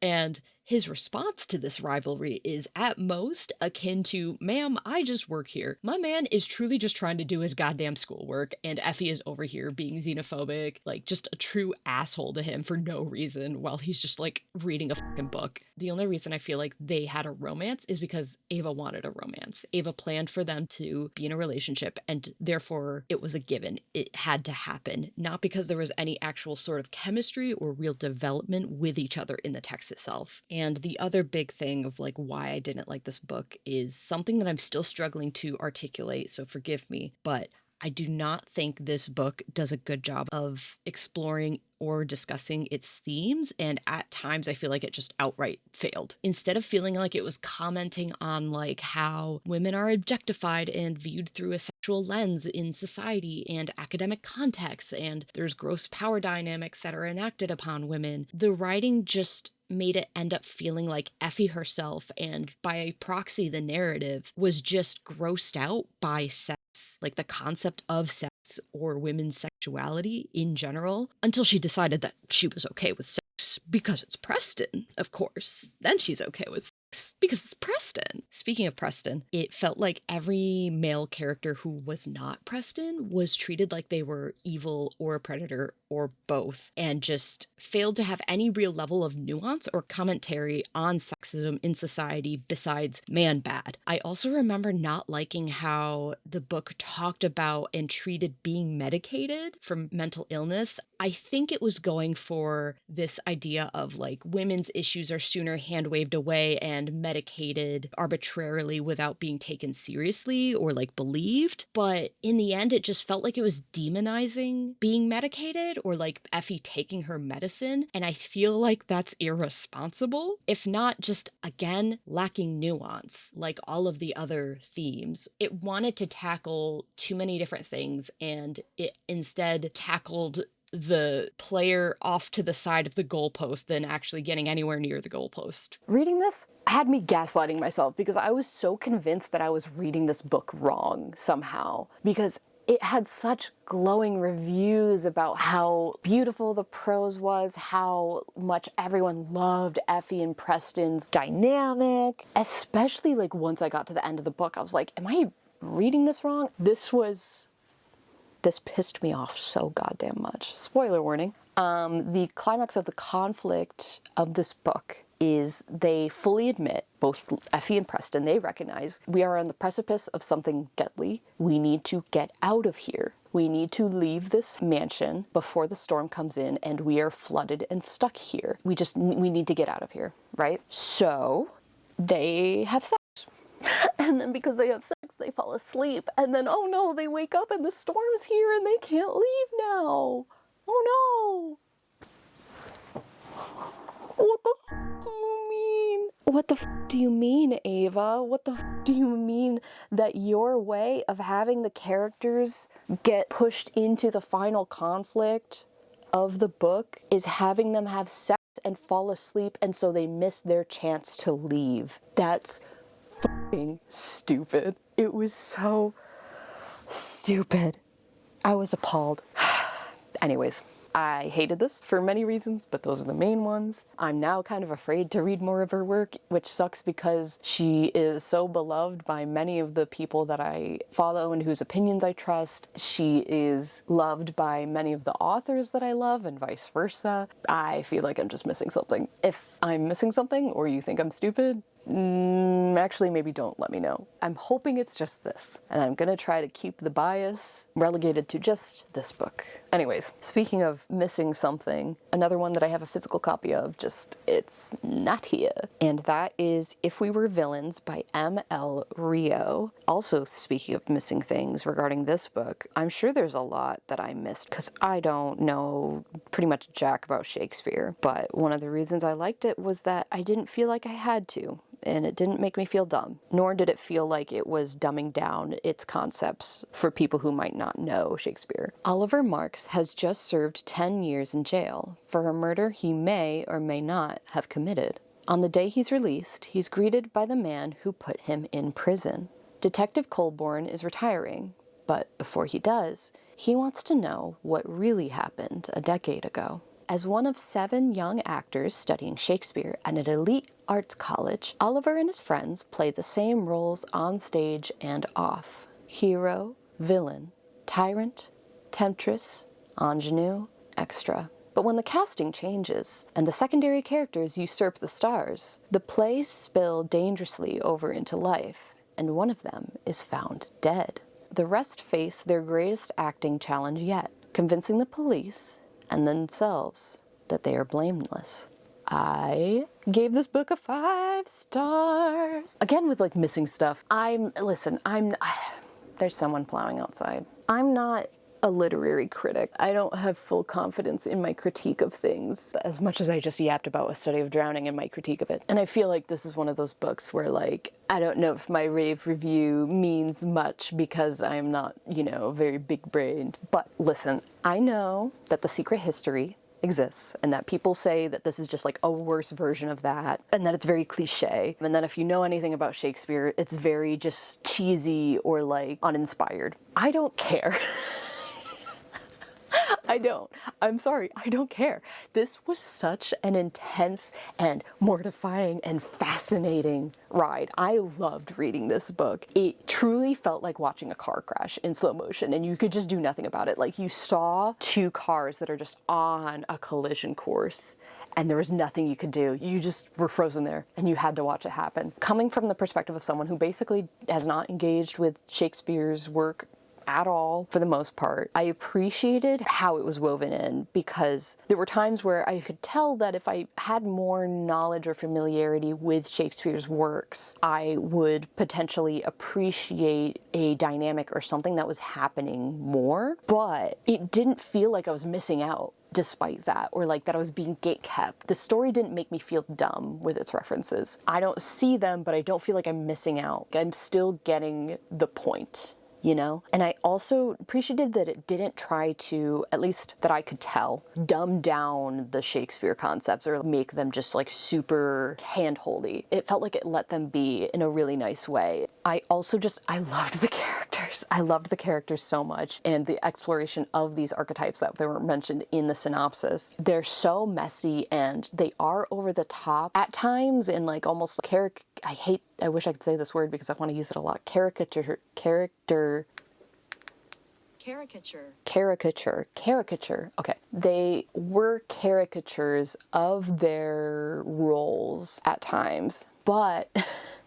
And his response to this rivalry is at most akin to, ma'am, I just work here. My man is truly just trying to do his goddamn schoolwork, and Effie is over here being xenophobic, like just a true asshole to him for no reason while he's just like reading a fucking book. The only reason I feel like they had a romance is because Ava wanted a romance. Ava planned for them to be in a relationship, and therefore it was a given. It had to happen, not because there was any actual sort of chemistry or real development with each other in the text itself. And the other big thing of like why I didn't like this book is something that I'm still struggling to articulate, so forgive me, but I do not think this book does a good job of exploring or discussing its themes, and at times I feel like it just outright failed. Instead of feeling like it was commenting on like how women are objectified and viewed through a sexual lens in society and academic contexts, and there's gross power dynamics that are enacted upon women, the writing just made it end up feeling like Effie herself, and by proxy the narrative, was just grossed out by sex, like the concept of sex or women's sexuality in general, until she decided that she was okay with sex because it's Preston, of course. Then she's okay with sex because it's Preston. Speaking of Preston, it felt like every male character who was not Preston was treated like they were evil or a predator or both, and just failed to have any real level of nuance or commentary on sexism in society besides man bad. I also remember not liking how the book talked about and treated being medicated for mental illness. I think it was going for this idea of like women's issues are sooner hand waved away and medicated arbitrarily without being taken seriously or like believed. But in the end, it just felt like it was demonizing being medicated or like Effie taking her medicine. And I feel like that's irresponsible, if not just, again, lacking nuance, like all of the other themes. It wanted to tackle too many different things, and it instead tackled the player off to the side of the goalpost than actually getting anywhere near the goalpost. Reading this had me gaslighting myself because I was so convinced that I was reading this book wrong somehow, because it had such glowing reviews about how beautiful the prose was, how much everyone loved Effie and Preston's dynamic. Especially like once I got to the end of the book, I was like, am I reading this wrong? This pissed me off so goddamn much. Spoiler warning. The climax of the conflict of this book is they fully admit, both Effie and Preston, they recognize we are on the precipice of something deadly. We need to get out of here. We need to leave this mansion before the storm comes in and we are flooded and stuck here. We need to get out of here, right? So they have sex. And then because they have sex, they fall asleep. And then, oh no, they wake up and the storm's here and they can't leave now. Oh no. What the f*** do you mean? What the f*** do you mean, Ava? What the f*** do you mean that your way of having the characters get pushed into the final conflict of the book is having them have sex and fall asleep, and so they miss their chance to leave? That's f***ing stupid. It was so stupid. I was appalled. Anyways, I hated this for many reasons, but those are the main ones. I'm now kind of afraid to read more of her work, which sucks because she is so beloved by many of the people that I follow and whose opinions I trust. She is loved by many of the authors that I love and vice versa. I feel like I'm just missing something. If I'm missing something or you think I'm stupid, actually maybe don't let me know. I'm hoping it's just this, and I'm gonna try to keep the bias relegated to just this book. Anyways, speaking of missing something, another one that I have a physical copy of, it's not here, and that is If We Were Villains by M.L. Rio. Also, speaking of missing things regarding this book, I'm sure there's a lot that I missed because I don't know pretty much jack about Shakespeare, but one of the reasons I liked it was that I didn't feel like I had to. And it didn't make me feel dumb, nor did it feel like it was dumbing down its concepts for people who might not know Shakespeare. Oliver Marks has just served 10 years in jail for a murder he may or may not have committed. On the day he's released, he's greeted by the man who put him in prison. Detective Colborne is retiring, but before he does, he wants to know what really happened a decade ago. As one of 7 young actors studying Shakespeare at an elite arts college, Oliver and his friends play the same roles on stage and off. Hero, villain, tyrant, temptress, ingenue, extra. But when the casting changes and the secondary characters usurp the stars, the plays spill dangerously over into life, and one of them is found dead. The rest face their greatest acting challenge yet, convincing the police and themselves that they are blameless. I gave this book a 5 stars. Again, with like missing stuff. There's someone plowing outside. I'm not a literary critic. I don't have full confidence in my critique of things as much as I just yapped about A Study of Drowning and my critique of it. And I feel like this is one of those books where like, I don't know if my rave review means much because I'm not, very big-brained. But listen, I know that The Secret History exists and that people say that this is just like a worse version of that and that it's very cliche and that if you know anything about Shakespeare, it's very just cheesy or like uninspired. I don't care. I don't. I'm sorry. I don't care. This was such an intense and mortifying and fascinating ride. I loved reading this book. It truly felt like watching a car crash in slow motion and you could just do nothing about it. Like you saw two cars that are just on a collision course and there was nothing you could do. You just were frozen there and you had to watch it happen. Coming from the perspective of someone who basically has not engaged with Shakespeare's work at all, for the most part, I appreciated how it was woven in because there were times where I could tell that if I had more knowledge or familiarity with Shakespeare's works, I would potentially appreciate a dynamic or something that was happening more, but it didn't feel like I was missing out despite that, or like that I was being gatekept. The story didn't make me feel dumb with its references. I don't see them, but I don't feel like I'm missing out. I'm still getting the point. And I also appreciated that it didn't try to, at least that I could tell, dumb down the Shakespeare concepts or make them just like super hand-holdy. It felt like it let them be in a really nice way. I loved the characters. I loved the characters so much and the exploration of these archetypes that they were mentioned in the synopsis. They're so messy and they are over the top at times in like almost I wish I could say this word because I want to use it a lot. Caricature. Okay. They were caricatures of their roles at times, but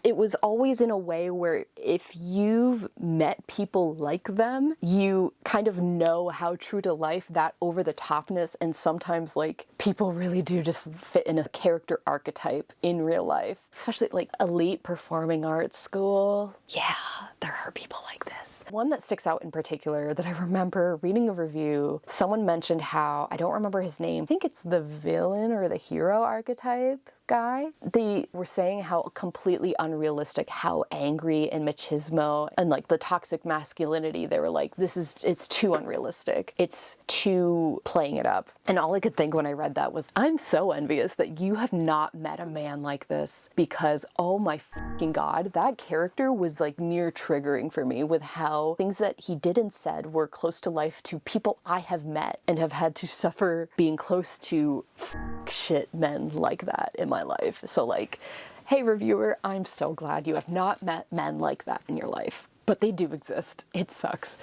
it was always in a way where if you've met people like them, you kind of know how true to life that over-the-topness and sometimes like people really do just fit in a character archetype in real life. Especially like elite performing arts school. Yeah, there are people like this. One that sticks out in particular that I remember reading a review, someone mentioned how, I don't remember his name, I think it's the villain or the hero archetype guy. They were saying how completely unrealistic, how angry and machismo and like the toxic masculinity, they were like, it's too unrealistic. It's too playing it up. And all I could think when I read that was, I'm so envious that you have not met a man like this because, oh my fucking God, that character was like near triggering for me with how things that he did and said were close to life to people I have met and have had to suffer being close to shit men like that in my life. So like, hey reviewer, I'm so glad you have not met men like that in your life. But they do exist. It sucks.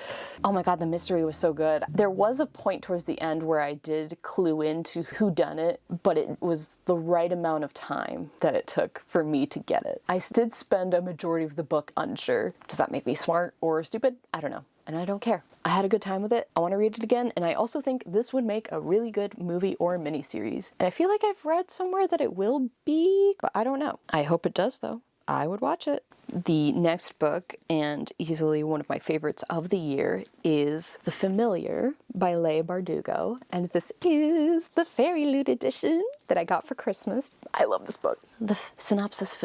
Oh my God, the mystery was so good. There was a point towards the end where I did clue into who done it, but it was the right amount of time that it took for me to get it. I did spend a majority of the book unsure. Does that make me smart or stupid? I don't know. And I don't care. I had a good time with it. I want to read it again. And I also think this would make a really good movie or miniseries. And I feel like I've read somewhere that it will be, but I don't know. I hope it does though. I would watch it. The next book, and easily one of my favorites of the year, is The Familiar by Leigh Bardugo, and this is the Fairy Loot edition that I got for Christmas. I love this book. The synopsis.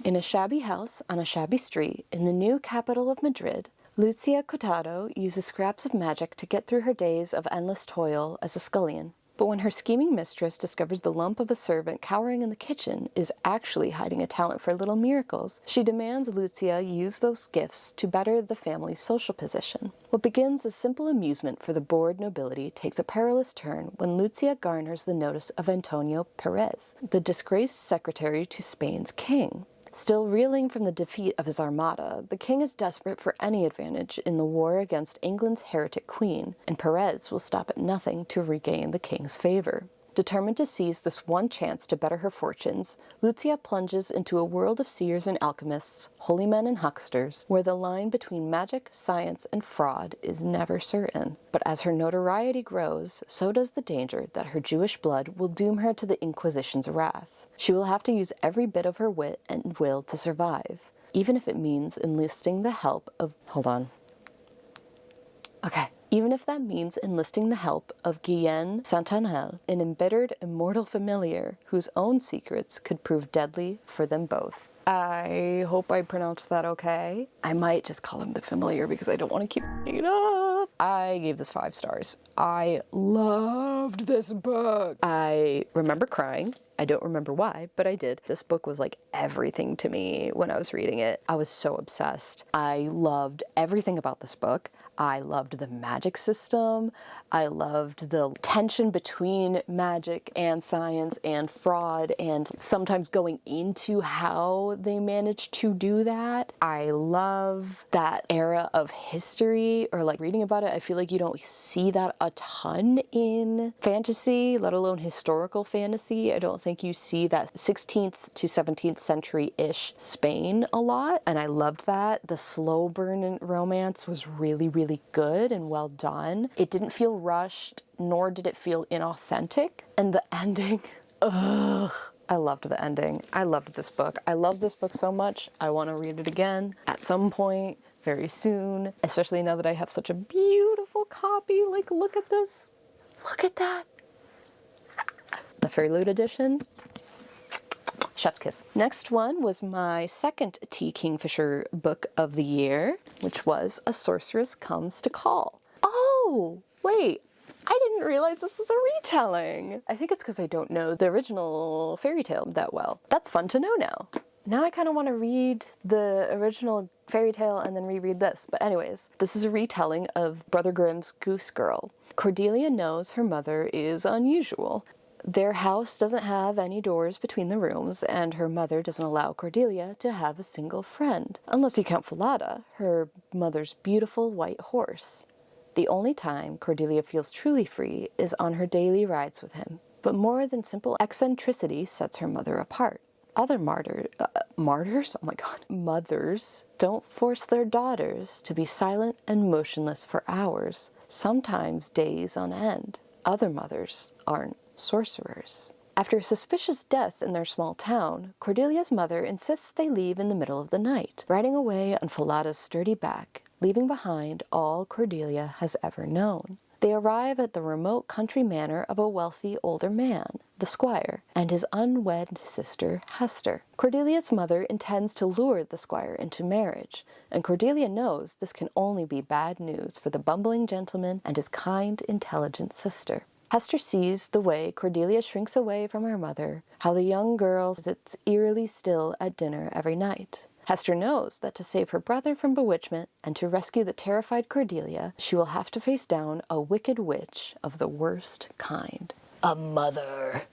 In a shabby house on a shabby street in the new capital of Madrid, Lucia Cotado uses scraps of magic to get through her days of endless toil as a scullion. But when her scheming mistress discovers the lump of a servant cowering in the kitchen is actually hiding a talent for little miracles, she demands Lucia use those gifts to better the family's social position. What begins as simple amusement for the bored nobility takes a perilous turn when Lucia garners the notice of Antonio Perez, the disgraced secretary to Spain's king. Still reeling from the defeat of his armada, the king is desperate for any advantage in the war against England's heretic queen, and Perez will stop at nothing to regain the king's favor. Determined to seize this one chance to better her fortunes, Lucia plunges into a world of seers and alchemists, holy men and hucksters, where the line between magic, science, and fraud is never certain. But as her notoriety grows, so does the danger that her Jewish blood will doom her to the Inquisition's wrath. She will have to use every bit of her wit and will to survive, even if it means enlisting the help of... Even if that means enlisting the help of Guillen Santanel, an embittered, immortal familiar whose own secrets could prove deadly for them both. I hope I pronounced that okay. I might just call him the familiar because I don't want to keep it up. I gave this 5 stars. I loved this book. I remember crying. I don't remember why, but I did. This book was like everything to me when I was reading it. I was so obsessed. I loved everything about this book. I loved the magic system. I loved the tension between magic and science and fraud and sometimes going into how they managed to do that. I love that era of history, or like reading about it. I feel like you don't see that a ton in fantasy, let alone historical fantasy. I don't think you see that 16th to 17th century-ish Spain a lot, and I loved that. The slow burn romance was really, really good and well done. It didn't feel rushed, nor did it feel inauthentic. And the ending, ugh. I loved the ending. I loved this book. I love this book so much. I want to read it again at some point very soon, especially now that I have such a beautiful copy. Like, look at this. Look at that. The Fairy Loot edition. Chef's kiss. Next one was my second T. Kingfisher book of the year, which was A Sorceress Comes to Call. Oh, wait. I didn't realize this was a retelling. I think it's because I don't know the original fairy tale that well. That's fun to know now. Now I kind of want to read the original fairy tale and then reread this. But anyways, this is a retelling of Brother Grimm's Goose Girl. Cordelia knows her mother is unusual. Their house doesn't have any doors between the rooms, and her mother doesn't allow Cordelia to have a single friend, unless you count Falada, her mother's beautiful white horse. The only time Cordelia feels truly free is on her daily rides with him. But more than simple eccentricity sets her mother apart. Other mothers don't force their daughters to be silent and motionless for hours, sometimes days on end. Other mothers aren't sorcerers. After a suspicious death in their small town, Cordelia's mother insists they leave in the middle of the night, riding away on Falada's sturdy back, leaving behind all Cordelia has ever known. They arrive at the remote country manor of a wealthy older man, the squire, and his unwed sister, Hester. Cordelia's mother intends to lure the squire into marriage, and Cordelia knows this can only be bad news for the bumbling gentleman and his kind, intelligent sister. Hester sees the way Cordelia shrinks away from her mother, how the young girl sits eerily still at dinner every night. Hester knows that to save her brother from bewitchment and to rescue the terrified Cordelia, she will have to face down a wicked witch of the worst kind. A mother.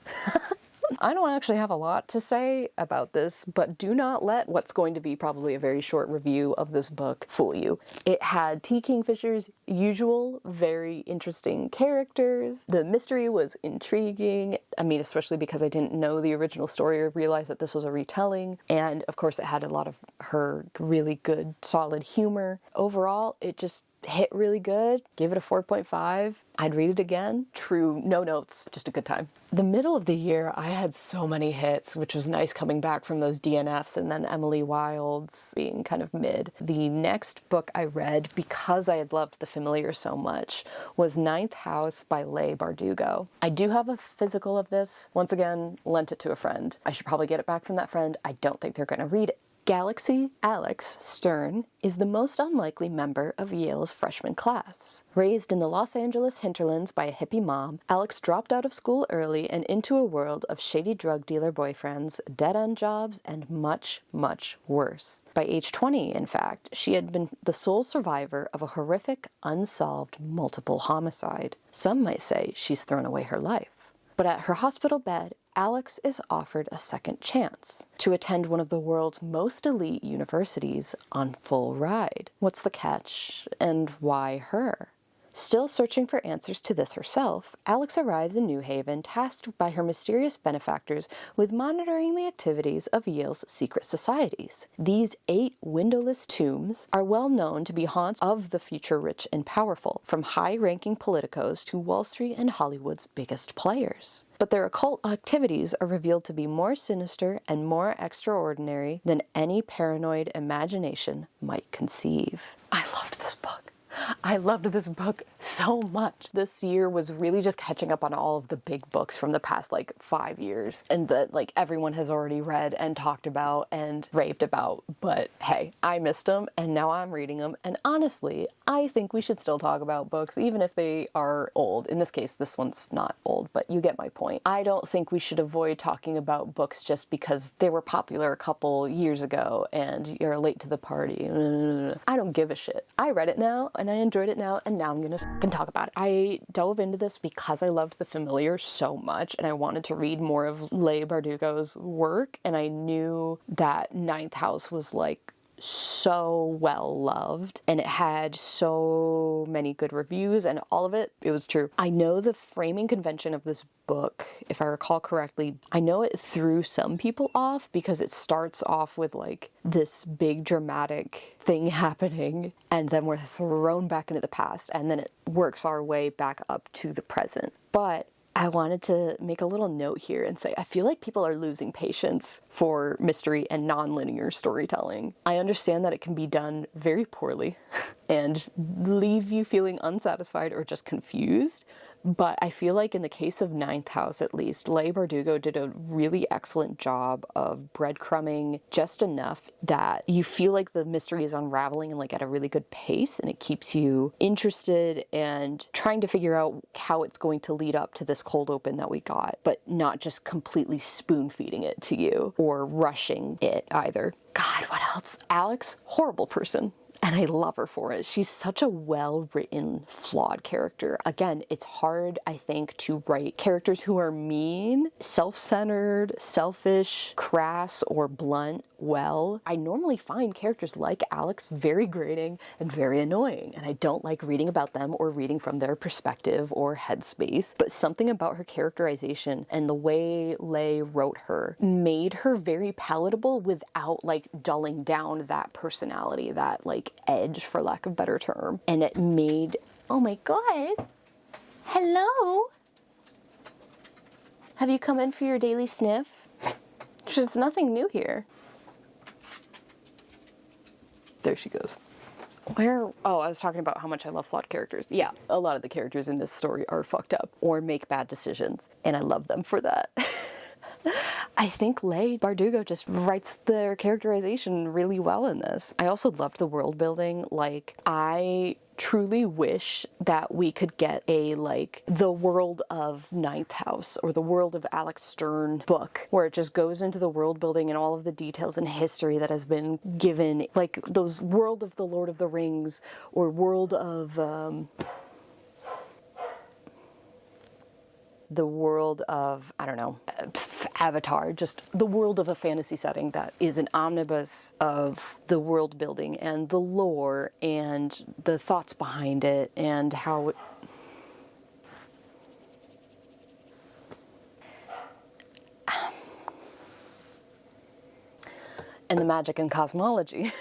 I don't actually have a lot to say about this, but do not let what's going to be probably a very short review of this book fool you. It had T. Kingfisher's usual very interesting characters. The mystery was intriguing. I mean, especially because I didn't know the original story or realize that this was a retelling. And of course, it had a lot of her really good, solid humor. Overall, it just hit really good. Give it a 4.5. I'd read it again. True, no notes, just a good time. The middle of the year, I had so many hits, which was nice coming back from those DNFs and then Emily Wilde's being kind of mid. The next book I read, because I had loved The Familiar so much, was Ninth House by Leigh Bardugo. I do have a physical of this. Once again, lent it to a friend. I should probably get it back from that friend. I don't think they're going to read it. Galaxy Alex Stern is the most unlikely member of Yale's freshman class. Raised in the Los Angeles hinterlands by a hippie mom, Alex dropped out of school early and into a world of shady drug dealer boyfriends, dead-end jobs, and much, much worse. By age 20, in fact, she had been the sole survivor of a horrific, unsolved multiple homicide. Some might say she's thrown away her life. But at her hospital bed, Alex is offered a second chance to attend one of the world's most elite universities on full ride. What's the catch, and why her? Still searching for answers to this herself, Alex arrives in New Haven, tasked by her mysterious benefactors with monitoring the activities of Yale's secret societies. These 8 windowless tombs are well known to be haunts of the future rich and powerful, from high-ranking politicos to Wall Street and Hollywood's biggest players. But their occult activities are revealed to be more sinister and more extraordinary than any paranoid imagination might conceive. I loved this book. I loved this book so much. This year was really just catching up on all of the big books from the past 5 years and that everyone has already read and talked about and raved about. But hey, I missed them and now I'm reading them. And honestly, I think we should still talk about books even if they are old. In this case, this one's not old, but you get my point. I don't think we should avoid talking about books just because they were popular a couple years ago and you're late to the party. I don't give a shit. I read it now and I enjoyed it now, and now I'm gonna fucking talk about it. I dove into this because I loved The Familiar so much, and I wanted to read more of Leigh Bardugo's work, and I knew that Ninth House was so well loved and it had so many good reviews and all of it was true. I know the framing convention of this book, if I recall correctly, I know it threw some people off because it starts off with this big dramatic thing happening and then we're thrown back into the past and then it works our way back up to the present. But I wanted to make a little note here and say I feel like people are losing patience for mystery and non-linear storytelling. I understand that it can be done very poorly and leave you feeling unsatisfied or just confused, but I feel like in the case of Ninth House at least, Leigh Bardugo did a really excellent job of breadcrumbing just enough that you feel like the mystery is unraveling and at a really good pace and it keeps you interested and trying to figure out how it's going to lead up to this cold open that we got, but not just completely spoon feeding it to you or rushing it either. God, what else? Alex, horrible person. And I love her for it. She's such a well-written, flawed character. Again, it's hard, I think, to write characters who are mean, self-centered, selfish, crass, or blunt well. I normally find characters like Alex very grating and very annoying, and I don't like reading about them or reading from their perspective or headspace, but something about her characterization and the way Leigh wrote her made her very palatable without dulling down that personality, that edge, for lack of a better term. And it made, oh my god, hello, have you come in for your daily sniff? There's nothing new here. There she goes. Oh, I was talking about how much I love flawed characters. Yeah, a lot of the characters in this story are fucked up or make bad decisions, and I love them for that. I think Leigh Bardugo just writes their characterization really well in this. I also loved the world building. I truly wish that we could get a the world of Ninth House or the world of Alex Stern book where it just goes into the world building and all of the details and history that has been given, those world of the Lord of the Rings or world of the world of, I don't know, Avatar, just the world of a fantasy setting that is an omnibus of the world building and the lore and the thoughts behind it and how it... and the magic and cosmology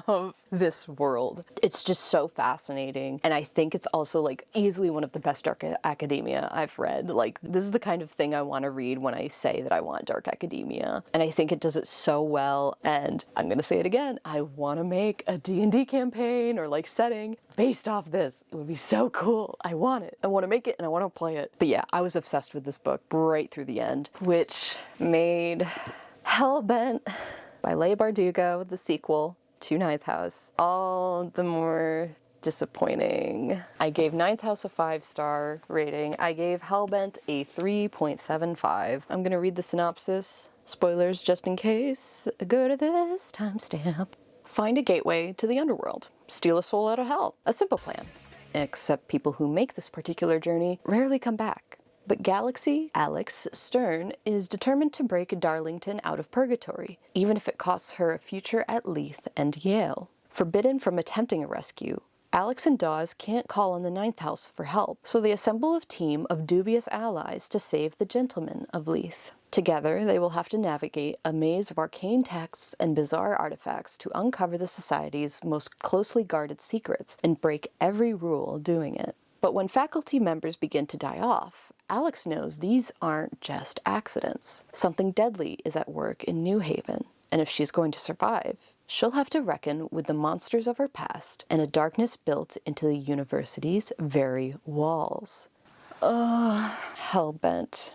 of this world. It's just so fascinating. And I think it's also easily one of the best dark academia I've read. This is the kind of thing I want to read when I say that I want dark academia. And I think it does it so well. And I'm going to say it again. I want to make a D&D campaign or setting based off this. It would be so cool. I want it. I want to make it and I want to play it. But yeah, I was obsessed with this book right through the end, which made Hellbent by Leigh Bardugo, the sequel to Ninth House. All the more disappointing. I gave Ninth House a 5-star rating. I gave Hellbent a 3.75. I'm gonna read the synopsis. Spoilers just in case. Go to this timestamp. Find a gateway to the underworld. Steal a soul out of hell. A simple plan. Except people who make this particular journey rarely come back. But Galaxy Alex Stern is determined to break Darlington out of purgatory, even if it costs her a future at Leith and Yale. Forbidden from attempting a rescue, Alex and Dawes can't call on the Ninth House for help, so they assemble a team of dubious allies to save the gentlemen of Leith. Together, they will have to navigate a maze of arcane texts and bizarre artifacts to uncover the Society's most closely guarded secrets and break every rule doing it. But when faculty members begin to die off, Alex knows these aren't just accidents. Something deadly is at work in New Haven, and if she's going to survive, she'll have to reckon with the monsters of her past and a darkness built into the university's very walls. Hellbent.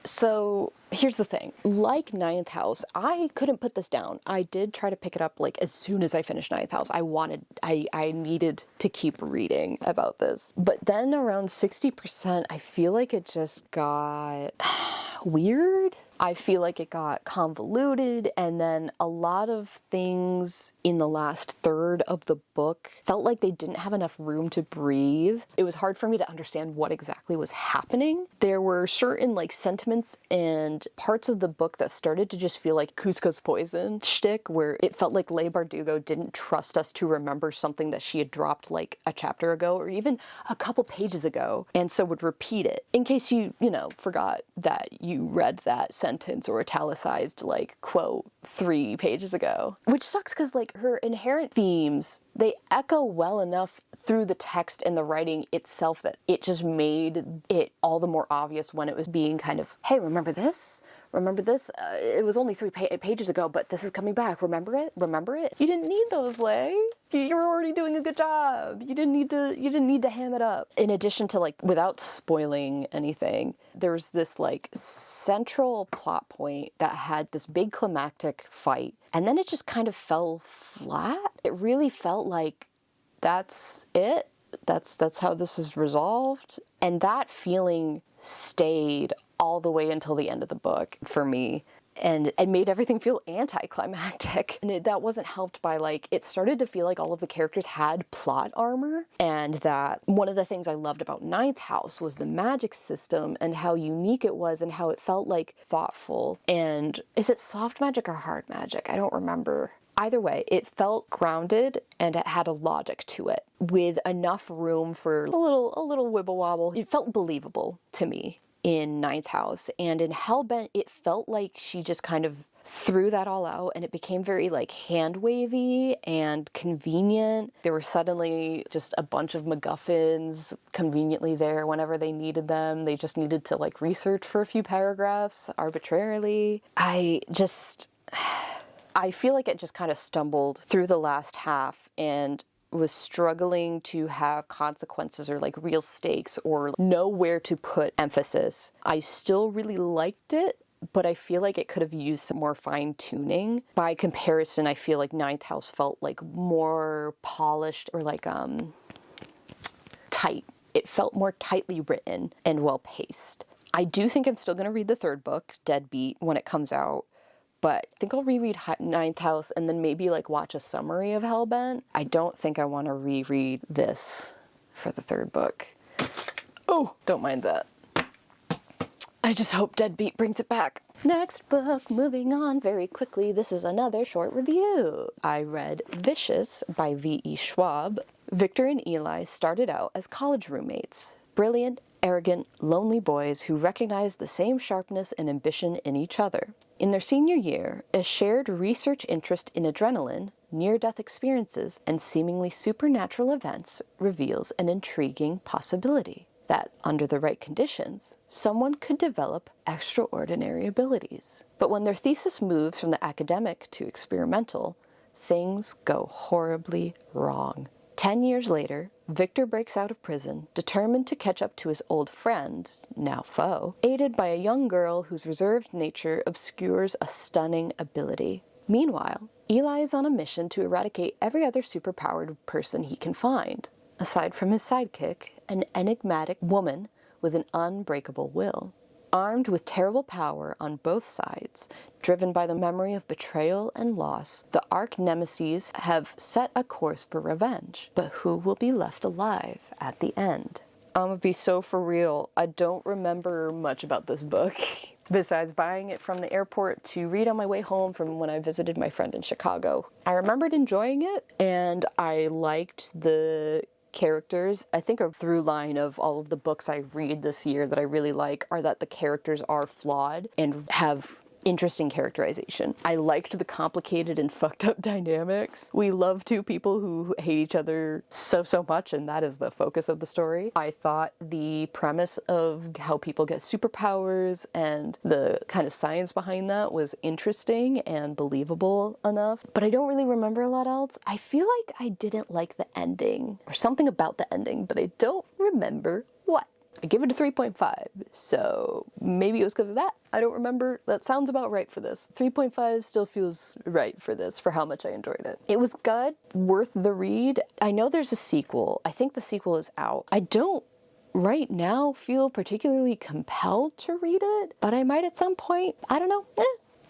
So here's the thing. Like Ninth House, I couldn't put this down. I did try to pick it up like as soon as I finished Ninth House. I needed to keep reading about this. But then around 60%, I feel like it just got weird. I feel like it got convoluted, and then a lot of things in the last third of the book felt like they didn't have enough room to breathe. It was hard for me to understand what exactly was happening. There were certain like sentiments and parts of the book that started to just feel like Cusco's Poison shtick, where it felt like Leigh Bardugo didn't trust us to remember something that she had dropped like a chapter ago or even a couple pages ago, and so would repeat it in case you forgot that you read that sentence or italicized like quote 3 pages ago, which sucks because like her inherent themes, they echo well enough through the text and the writing itself that it just made it all the more obvious when it was being kind of, hey, remember this? Remember this? It was only 3 pages ago, but this is coming back. Remember it? Remember it? You didn't need those, Leigh. You were already doing a good job. You didn't need to ham it up. In addition to like, without spoiling anything, there's this like central plot point that had this big climactic fight, and then it just kind of fell flat. It really felt like that's it. That's how this is resolved. And that feeling stayed all the way until the end of the book for me. And it made everything feel anticlimactic. And that wasn't helped by like, it started to feel like all of the characters had plot armor. And that one of the things I loved about Ninth House was the magic system and how unique it was and how it felt like thoughtful. And is it soft magic or hard magic? I don't remember. Either way, it felt grounded and it had a logic to it with enough room for a little wibble wobble. It felt believable to me in Ninth House, and in Hellbent, it felt like she just kind of threw that all out and it became very like hand wavy and convenient. There were suddenly just a bunch of MacGuffins conveniently there whenever they needed them. They just needed to like research for a few paragraphs arbitrarily. I feel like it just kind of stumbled through the last half and was struggling to have consequences or like real stakes or know where to put emphasis. I still really liked it, but I feel like it could have used some more fine tuning. By comparison, I feel like Ninth House felt like more polished or like tight. It felt more tightly written and well paced. I do think I'm still going to read the third book, Deadbeat, when it comes out. But I think I'll reread Ninth House and then maybe like watch a summary of Hellbent. I don't think I want to reread this for the third book. Oh, don't mind that. I just hope Deadbeat brings it back. Next book, moving on very quickly. This is another short review. I read Vicious by V.E. Schwab. Victor and Eli started out as college roommates. Brilliant, arrogant, lonely boys who recognize the same sharpness and ambition in each other. In their senior year, a shared research interest in adrenaline, near-death experiences, and seemingly supernatural events reveals an intriguing possibility that, under the right conditions, someone could develop extraordinary abilities. But when their thesis moves from the academic to experimental, things go horribly wrong. 10 years later, Victor breaks out of prison, determined to catch up to his old friend, now foe, aided by a young girl whose reserved nature obscures a stunning ability. Meanwhile, Eli is on a mission to eradicate every other superpowered person he can find, aside from his sidekick, an enigmatic woman with an unbreakable will. Armed with terrible power on both sides, driven by the memory of betrayal and loss, the arch-nemeses have set a course for revenge. But who will be left alive at the end? I'm gonna be so for real, I don't remember much about this book. Besides buying it from the airport to read on my way home from when I visited my friend in Chicago. I remembered enjoying it, and I liked the characters. I think a through line of all of the books I read this year that I really like are that the characters are flawed and have interesting characterization. I liked the complicated and fucked up dynamics. We love two people who hate each other so much, and that is the focus of the story. I thought the premise of how people get superpowers and the kind of science behind that was interesting and believable enough, but I don't really remember a lot else. I feel like I didn't like the ending, or something about the ending, but I don't remember what. I give it a 3.5, so maybe it was because of that. I don't remember. That sounds about right for this. 3.5 still feels right for this, for how much I enjoyed it. It was good, worth the read. I know there's a sequel. I think the sequel is out. I don't right now feel particularly compelled to read it, but I might at some point. I don't know.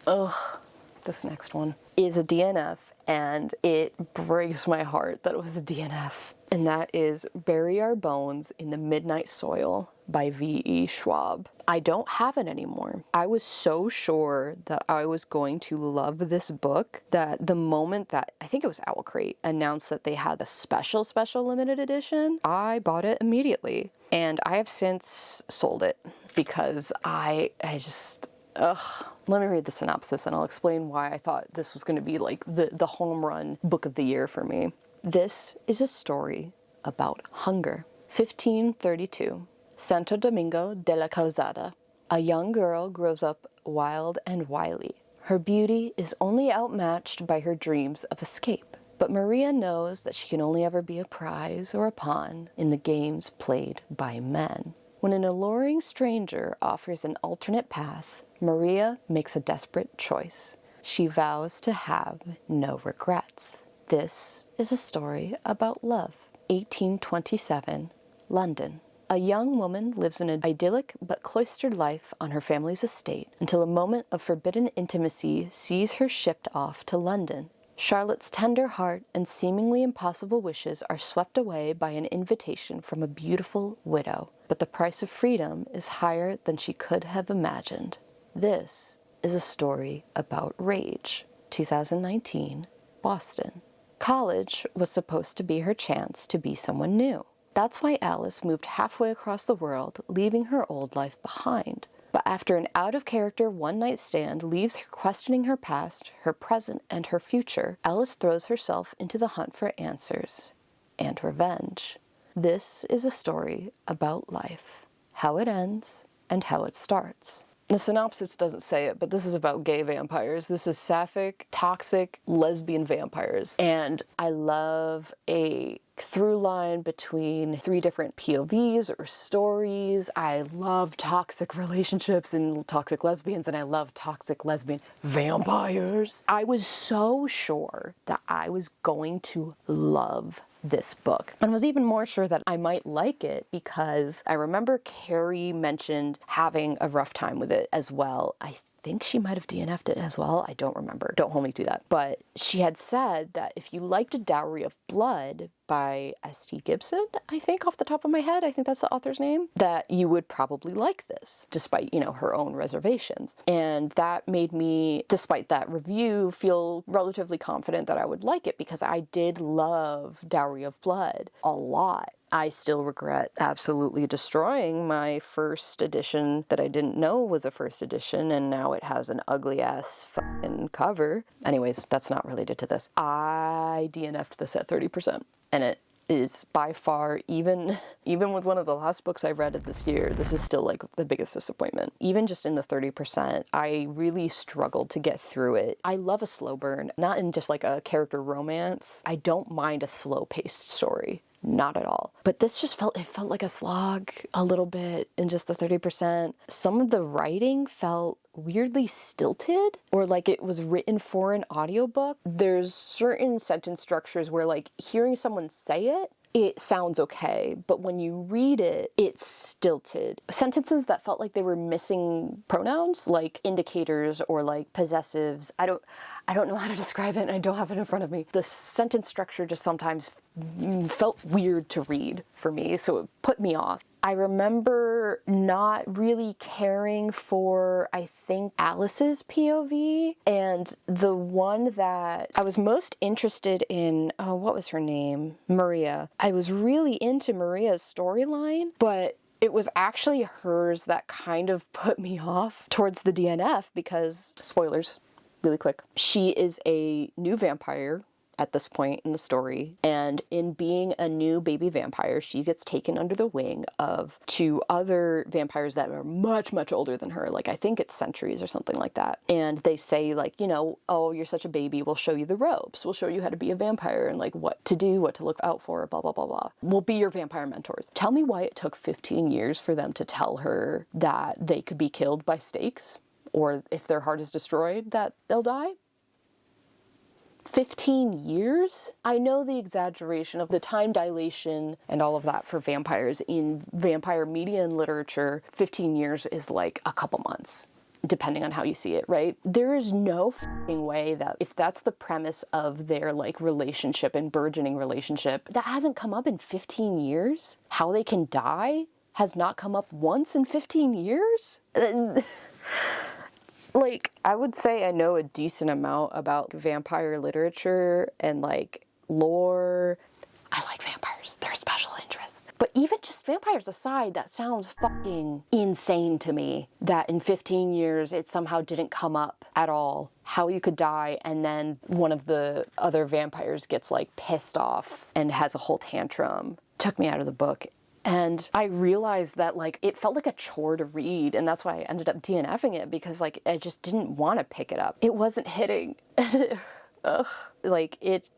Ugh. This next one is a DNF, and it breaks my heart that it was a DNF. And that is Bury Our Bones in the Midnight Soil by V.E. Schwab. I don't have it anymore. I was so sure that I was going to love this book that the moment that, I think it was Owlcrate, announced that they had a special limited edition, I bought it immediately. And I have since sold it because I just... Ugh. Let me read the synopsis and I'll explain why I thought this was going to be like the home run book of the year for me. This is a story about hunger. 1532. Santo Domingo de la Calzada. A young girl grows up wild and wily. Her beauty is only outmatched by her dreams of escape. But Maria knows that she can only ever be a prize or a pawn in the games played by men. When an alluring stranger offers an alternate path, Maria makes a desperate choice. She vows to have no regrets. This is a story about love. 1827, London. A young woman lives an idyllic but cloistered life on her family's estate until a moment of forbidden intimacy sees her shipped off to London. Charlotte's tender heart and seemingly impossible wishes are swept away by an invitation from a beautiful widow, but the price of freedom is higher than she could have imagined. This is a story about rage. 2019, Boston. College was supposed to be her chance to be someone new. That's why Alice moved halfway across the world, leaving her old life behind. But after an out-of-character one-night stand leaves her questioning her past, her present, and her future, Alice throws herself into the hunt for answers and revenge. This is a story about life, how it ends, and how it starts. The synopsis doesn't say it, but this is about gay vampires. This is sapphic, toxic, lesbian vampires. And I love a through line between 3 different POVs or stories. I love toxic relationships and toxic lesbians, and I love toxic lesbian vampires. I was so sure that I was going to love this book, and was even more sure that I might like it because I remember Carrie mentioned having a rough time with it as well. I think she might have DNF'd it as well. I don't remember. Don't hold me to that. But she had said that if you liked A Dowry of Blood by S.T. Gibson, I think off the top of my head, I think that's the author's name, that you would probably like this, despite, her own reservations. And that made me, despite that review, feel relatively confident that I would like it because I did love Dowry of Blood a lot. I still regret absolutely destroying my first edition that I didn't know was a first edition, and now it has an ugly-ass fucking cover. Anyways, that's not related to this. I DNF'd this at 30%, and it is by far, even with one of the last books I read of this year, this is still like the biggest disappointment. Even just in the 30%, I really struggled to get through it. I love a slow burn, not in just like a character romance. I don't mind a slow-paced story. Not at all. But this just felt like a slog a little bit in just the 30%. Some of the writing felt weirdly stilted, or like it was written for an audiobook. There's certain sentence structures where like hearing someone say it sounds okay, but when you read it, it's stilted. Sentences that felt like they were missing pronouns, like indicators or like possessives. I don't know how to describe it, and I don't have it in front of me. The sentence structure just sometimes felt weird to read for me, so it put me off. I remember not really caring for, I think, Alice's POV, and the one that I was most interested in, what was her name? Maria. I was really into Maria's storyline, but it was actually hers that kind of put me off towards the DNF because, spoilers, really quick, she is a new vampire at this point in the story, and in being a new baby vampire, she gets taken under the wing of two other vampires that are much, much older than her. Like, I think it's centuries or something like that. And they say, like, you know, oh, you're such a baby, we'll show you the ropes. We'll show you how to be a vampire and, like, what to do, what to look out for, blah, blah, blah, blah. We'll be your vampire mentors. Tell me why it took 15 years for them to tell her that they could be killed by stakes, or if their heart is destroyed, that they'll die. 15 years? I know the exaggeration of the time dilation and all of that for vampires. In vampire media and literature, 15 years is like a couple months, depending on how you see it, right? There is no f***ing way that if that's the premise of their like relationship and burgeoning relationship, that hasn't come up in 15 years? How they can die has not come up once in 15 years? Like, I would say I know a decent amount about vampire literature and, like, lore. I like vampires. They're a special interest. But even just vampires aside, that sounds fucking insane to me that in 15 years it somehow didn't come up at all. How you could die, and then one of the other vampires gets, like, pissed off and has a whole tantrum. Took me out of the book. And I realized that, like, it felt like a chore to read, and that's why I ended up DNFing it, because, like, I just didn't want to pick it up. It wasn't hitting. Ugh. Like, it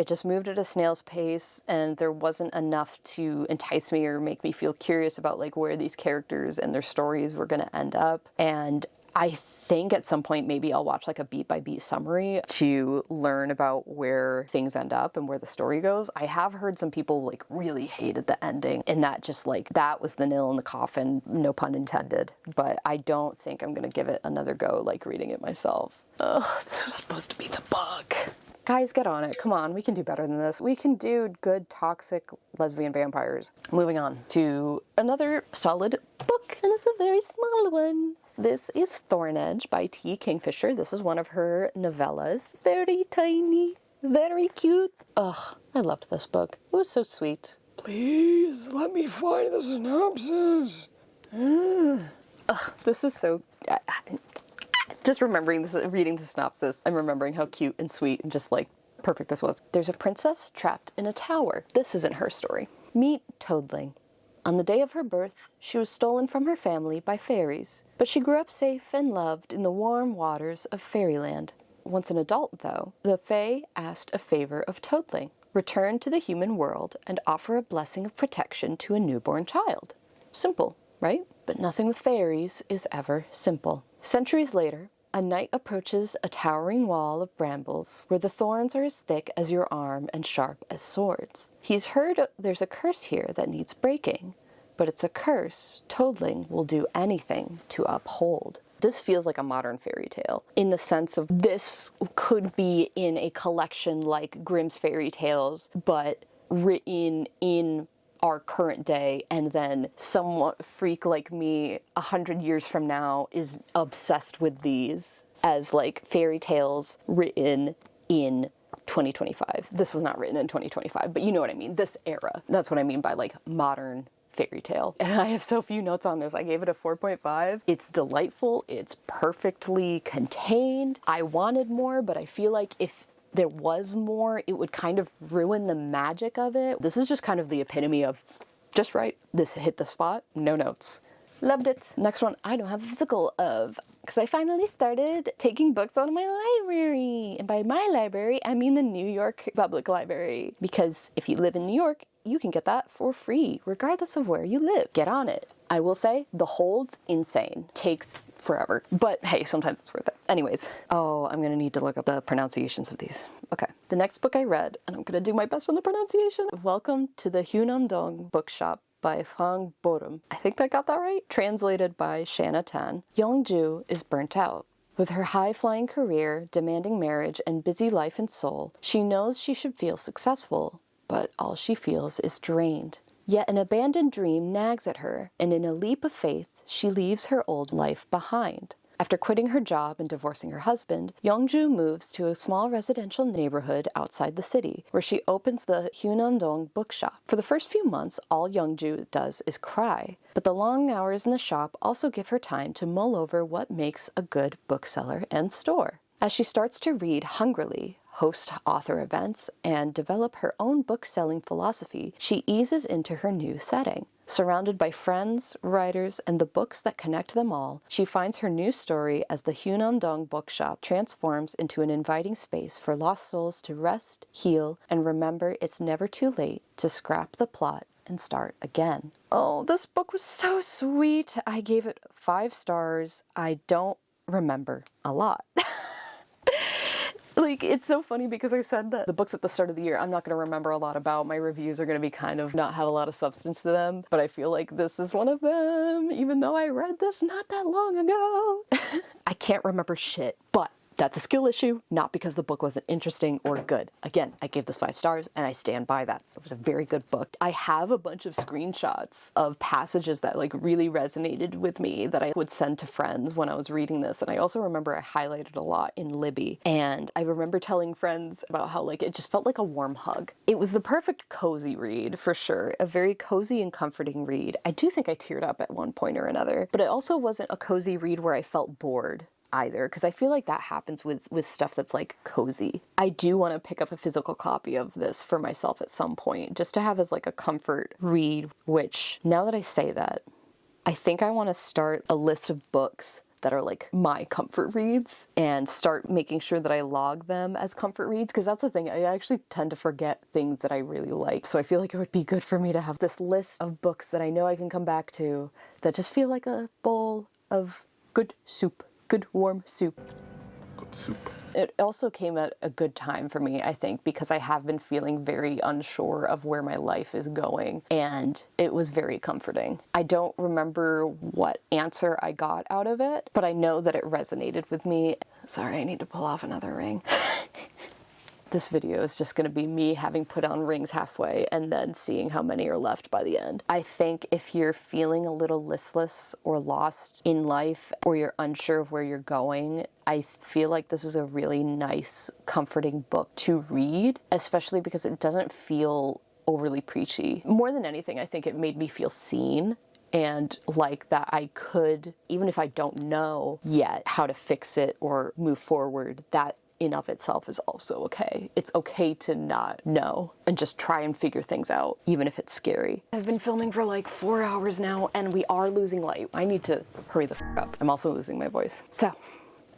just moved at a snail's pace, and there wasn't enough to entice me or make me feel curious about, like, where these characters and their stories were going to end up. And I think at some point maybe I'll watch like a beat-by-beat summary to learn about where things end up and where the story goes. I have heard some people like really hated the ending, and that just like, that was the nail in the coffin, no pun intended. But I don't think I'm gonna give it another go like reading it myself. Ugh, this was supposed to be the book. Guys, get on it. Come on, we can do better than this. We can do good, toxic, lesbian vampires. Moving on to another solid book, and it's a very small one. This is Thornhedge by T. Kingfisher. This is one of her novellas. Very tiny, very cute. Ugh, I loved this book. It was so sweet. Please, let me find the synopsis. Ugh, this is so... Just remembering this, reading the synopsis, I'm remembering how cute and sweet and just, like, perfect this was. There's a princess trapped in a tower. This isn't her story. Meet Toadling. On the day of her birth, she was stolen from her family by fairies, but she grew up safe and loved in the warm waters of fairyland. Once an adult, though, the Fae asked a favor of Toadling: return to the human world and offer a blessing of protection to a newborn child. Simple, right? But nothing with fairies is ever simple. Centuries later, a knight approaches a towering wall of brambles where the thorns are as thick as your arm and sharp as swords. He's heard there's a curse here that needs breaking, but it's a curse Toadling will do anything to uphold. This feels like a modern fairy tale in the sense of this could be in a collection like Grimm's Fairy Tales, but written in our current day, and then some freak like me 100 years from now is obsessed with these as like fairy tales written in 2025. This was not written in 2025, but you know what I mean, this era. That's what I mean by like modern fairy tale. And I have so few notes on this. I gave it a 4.5. It's delightful. It's perfectly contained. I wanted more, but I feel like if there was more, it would kind of ruin the magic of it. This is just kind of the epitome of just right. This hit the spot, no notes. Loved it. Next one, I don't have a physical of, because I finally started taking books out of my library. And by my library, I mean the New York Public Library. Because if you live in New York, you can get that for free, regardless of where you live. Get on it. I will say, the hold's insane. Takes forever. But hey, sometimes it's worth it. Anyways, oh, I'm gonna need to look up the pronunciations of these. Okay, the next book I read, and I'm gonna do my best on the pronunciation. Welcome to the Hyunam-dong Bookshop by Hwang Borum. I think I got that right. Translated by Shanna Tan. Youngju is burnt out. With her high-flying career, demanding marriage, and busy life in Seoul, she knows she should feel successful, but all she feels is drained. Yet an abandoned dream nags at her, and in a leap of faith, she leaves her old life behind. After quitting her job and divorcing her husband, Youngju moves to a small residential neighborhood outside the city, where she opens the Hyunam-dong Bookshop. For the first few months, all Youngju does is cry, but the long hours in the shop also give her time to mull over what makes a good bookseller and store. As she starts to read hungrily, host author events, and develop her own book-selling philosophy, she eases into her new setting. Surrounded by friends, writers, and the books that connect them all, she finds her new story as the Hyunam-dong Bookshop transforms into an inviting space for lost souls to rest, heal, and remember it's never too late to scrap the plot and start again. Oh, this book was so sweet. I gave it 5 stars. I don't remember a lot. Like, it's so funny because I said that the books at the start of the year I'm not going to remember a lot about. My reviews are going to be kind of not have a lot of substance to them, but I feel like this is one of them, even though I read this not that long ago. I can't remember shit, but that's a skill issue, not because the book wasn't interesting or good. Again, I gave this 5 stars and I stand by that. It was a very good book. I have a bunch of screenshots of passages that like really resonated with me that I would send to friends when I was reading this. And I also remember I highlighted a lot in Libby. And I remember telling friends about how like it just felt like a warm hug. It was the perfect cozy read for sure. A very cozy and comforting read. I do think I teared up at one point or another, but it also wasn't a cozy read where I felt bored either, because I feel like that happens with stuff that's like cozy. I do want to pick up a physical copy of this for myself at some point, just to have as like a comfort read, which now that I say that, I think I want to start a list of books that are like my comfort reads and start making sure that I log them as comfort reads, because that's the thing, I actually tend to forget things that I really like. So I feel like it would be good for me to have this list of books that I know I can come back to that just feel like a bowl of good soup. Good warm soup. Good soup. It also came at a good time for me, I think, because I have been feeling very unsure of where my life is going, and it was very comforting. I don't remember what answer I got out of it, but I know that it resonated with me. Sorry, I need to pull off another ring. This video is just going to be me having put on rings halfway and then seeing how many are left by the end. I think if you're feeling a little listless or lost in life, or you're unsure of where you're going, I feel like this is a really nice, comforting book to read, especially because it doesn't feel overly preachy. More than anything, I think it made me feel seen. And like that I could, even if I don't know yet how to fix it or move forward, that in of itself is also okay. It's okay to not know and just try and figure things out, even if it's scary. I've been filming for like 4 hours now and we are losing light. I need to hurry the f up. I'm also losing my voice. So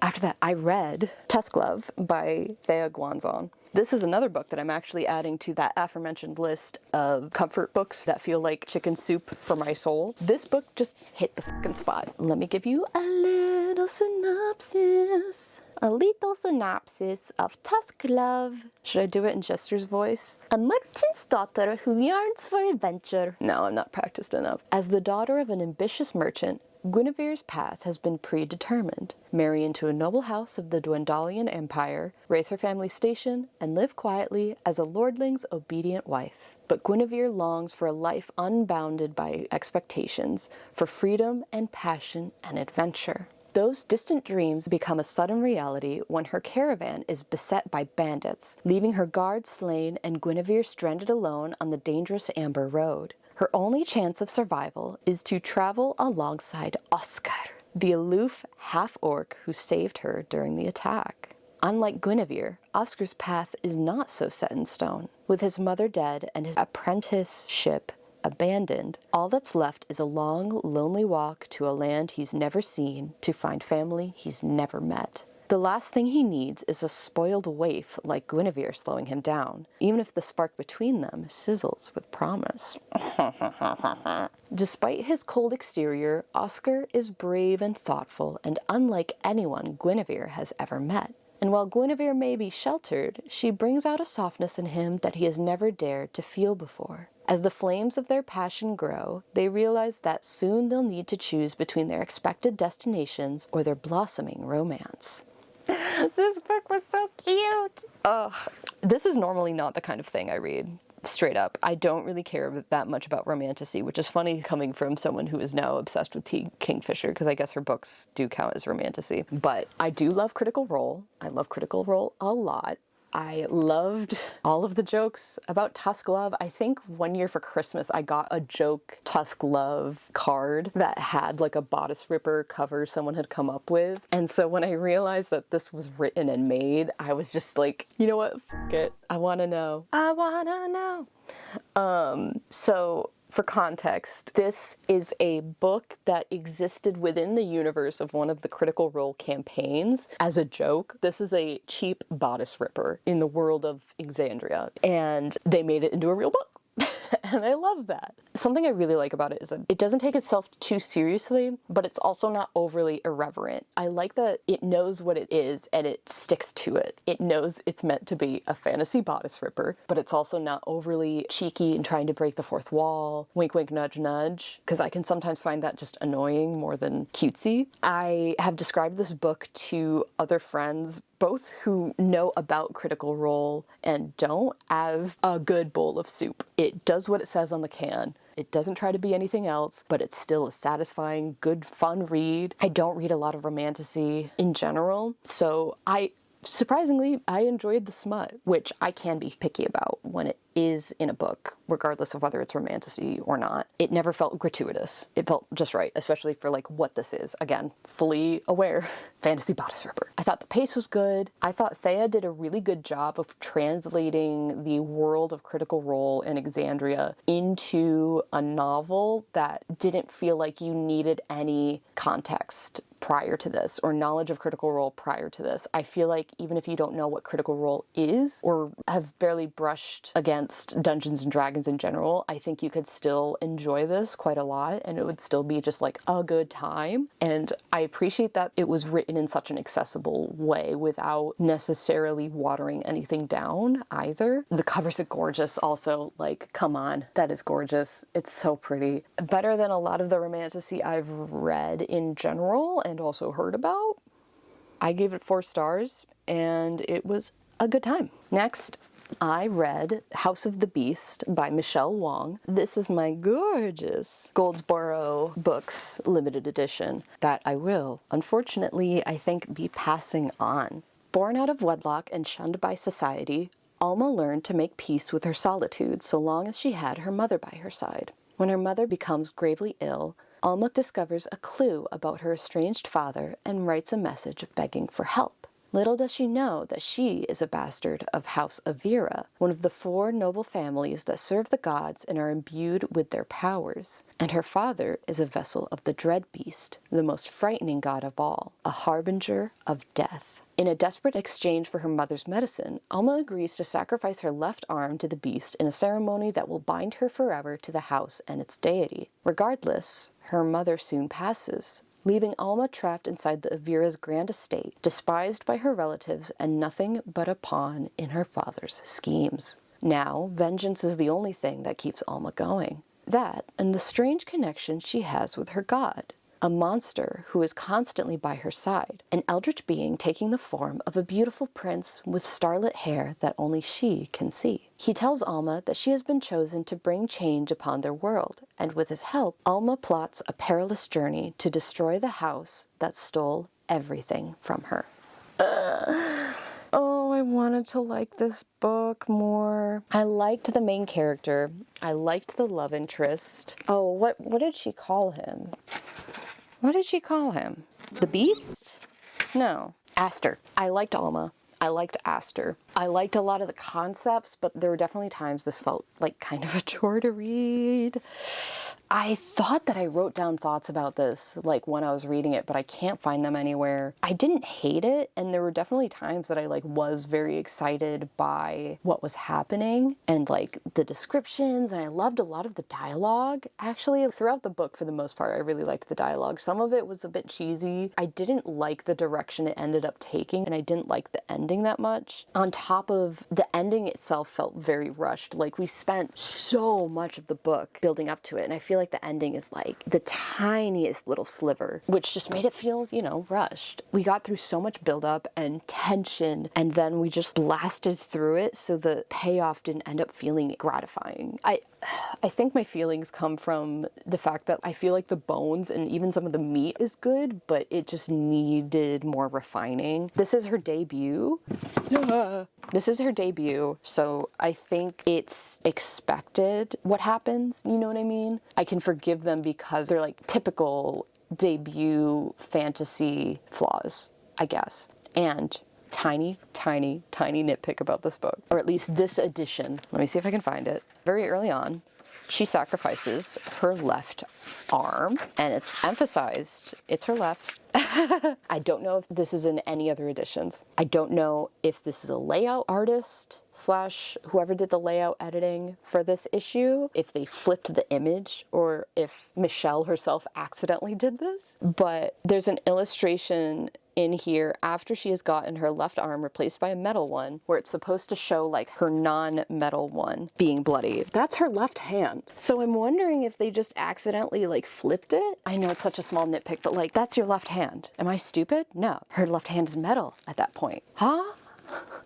after that, I read Tusk Love by Thea Guanzon. This is another book that I'm actually adding to that aforementioned list of comfort books that feel like chicken soup for my soul. This book just hit the fucking spot. Let me give you a little synopsis. A little synopsis of Tusk Love. Should I do it in Jester's voice? A merchant's daughter who yearns for adventure. No, I'm not practiced enough. As the daughter of an ambitious merchant, Guinevere's path has been predetermined. Marry into a noble house of the Dwendalian Empire, raise her family station, and live quietly as a lordling's obedient wife. But Guinevere longs for a life unbounded by expectations, for freedom and passion and adventure. Those distant dreams become a sudden reality when her caravan is beset by bandits, leaving her guards slain and Guinevere stranded alone on the dangerous Amber Road. Her only chance of survival is to travel alongside Oscar, the aloof half-orc who saved her during the attack. Unlike Guinevere, Oscar's path is not so set in stone. With his mother dead and his apprenticeship abandoned, all that's left is a long, lonely walk to a land he's never seen, to find family he's never met. The last thing he needs is a spoiled waif like Guinevere slowing him down, even if the spark between them sizzles with promise. Despite his cold exterior, Oscar is brave and thoughtful and unlike anyone Guinevere has ever met. And while Guinevere may be sheltered, she brings out a softness in him that he has never dared to feel before. As the flames of their passion grow, they realize that soon they'll need to choose between their expected destinations or their blossoming romance. This book was so cute! Ugh. This is normally not the kind of thing I read. Straight up. I don't really care that much about romantasy, which is funny coming from someone who is now obsessed with T. Kingfisher, because I guess her books do count as romantasy. But I do love Critical Role. I love Critical Role a lot. I loved all of the jokes about Tusk Love. I think one year for Christmas I got a joke Tusk Love card that had like a bodice ripper cover someone had come up with. And so when I realized that this was written and made, I was just like, you know what? F it. I want to know. I want to know. So for context, this is a book that existed within the universe of one of the Critical Role campaigns as a joke. This is a cheap bodice ripper in the world of Exandria, and they made it into a real book. And I love that. Something I really like about it is that it doesn't take itself too seriously, but it's also not overly irreverent. I like that it knows what it is and it sticks to it. It knows it's meant to be a fantasy bodice ripper, but it's also not overly cheeky and trying to break the fourth wall. Wink, wink, nudge, nudge. Because I can sometimes find that just annoying more than cutesy. I have described this book to other friends, both who know about Critical Role and don't, as a good bowl of soup. It does what it says on the can. It doesn't try to be anything else, but it's still a satisfying, good, fun read. I don't read a lot of romantasy in general, so surprisingly, I enjoyed the smut, which I can be picky about when it is in a book, regardless of whether it's romantasy or not. It never felt gratuitous. It felt just right, especially for like what this is. Again, fully aware, fantasy bodice ripper. I thought the pace was good. I thought Thea did a really good job of translating the world of Critical Role and Exandria into a novel that didn't feel like you needed any context prior to this or knowledge of Critical Role prior to this. I feel like even if you don't know what Critical Role is or have barely brushed against Dungeons and Dragons in general, I think you could still enjoy this quite a lot and it would still be just like a good time. And I appreciate that it was written in such an accessible way without necessarily watering anything down either. The covers are gorgeous also. Like, come on, that is gorgeous. It's so pretty. Better than a lot of the romantasy I've read in general and also heard about. I gave it 4 stars and it was a good time. Next, I read House of the Beast by Michelle Wong. This is my gorgeous Goldsboro Books limited edition that I will, unfortunately, I think, be passing on. Born out of wedlock and shunned by society, Alma learned to make peace with her solitude so long as she had her mother by her side. When her mother becomes gravely ill, Alma discovers a clue about her estranged father and writes a message begging for help. Little does she know that she is a bastard of House Avira, one of the 4 noble families that serve the gods and are imbued with their powers, and her father is a vessel of the dread beast, the most frightening god of all, a harbinger of death. In a desperate exchange for her mother's medicine, Alma agrees to sacrifice her left arm to the beast in a ceremony that will bind her forever to the house and its deity. Regardless, her mother soon passes, leaving Alma trapped inside the Avira's grand estate, despised by her relatives and nothing but a pawn in her father's schemes. Now, vengeance is the only thing that keeps Alma going. That, and the strange connection she has with her god, a monster who is constantly by her side, an eldritch being taking the form of a beautiful prince with starlit hair that only she can see. He tells Alma that she has been chosen to bring change upon their world, and with his help, Alma plots a perilous journey to destroy the house that stole everything from her. Oh, I wanted to like this book more. I liked the main character. I liked the love interest. Oh, what did she call him? What did she call him? The Beast? No. Aster. I liked Alma. I liked Aster. I liked a lot of the concepts, but there were definitely times this felt like kind of a chore to read. I thought that I wrote down thoughts about this like when I was reading it, but I can't find them anywhere. I didn't hate it, and there were definitely times that I like was very excited by what was happening and like the descriptions, and I loved a lot of the dialogue. Actually, throughout the book, for the most part, I really liked the dialogue. Some of it was a bit cheesy. I didn't like the direction it ended up taking, and I didn't like the ending that much. On top of the ending itself felt very rushed. Like we spent so much of the book building up to it, and I feel like the ending is like the tiniest little sliver, which just made it feel, you know, rushed. We got through so much buildup and tension, and then we just blasted through it, so the payoff didn't end up feeling gratifying. I think my feelings come from the fact that I feel like the bones and even some of the meat is good, but it just needed more refining. This is her debut. This is her debut, so I think it's expected what happens, you know what I mean? I can forgive them because they're like typical debut fantasy flaws, I guess. And tiny nitpick about this book, or at least this edition. Let me see if I can find it. Very early on, she sacrifices her left arm, and it's emphasized it's her left. I don't know if this is in any other editions. I don't know if this is a layout artist / whoever did the layout editing for this issue, if they flipped the image, or if Michelle herself accidentally did this. But there's an illustration in here after she has gotten her left arm replaced by a metal one, where it's supposed to show like her non-metal one being bloody. That's her left hand. So I'm wondering if they just accidentally like flipped it. I know it's such a small nitpick, but like, that's your left hand. Am I stupid? No. Her left hand is metal at that point. Huh?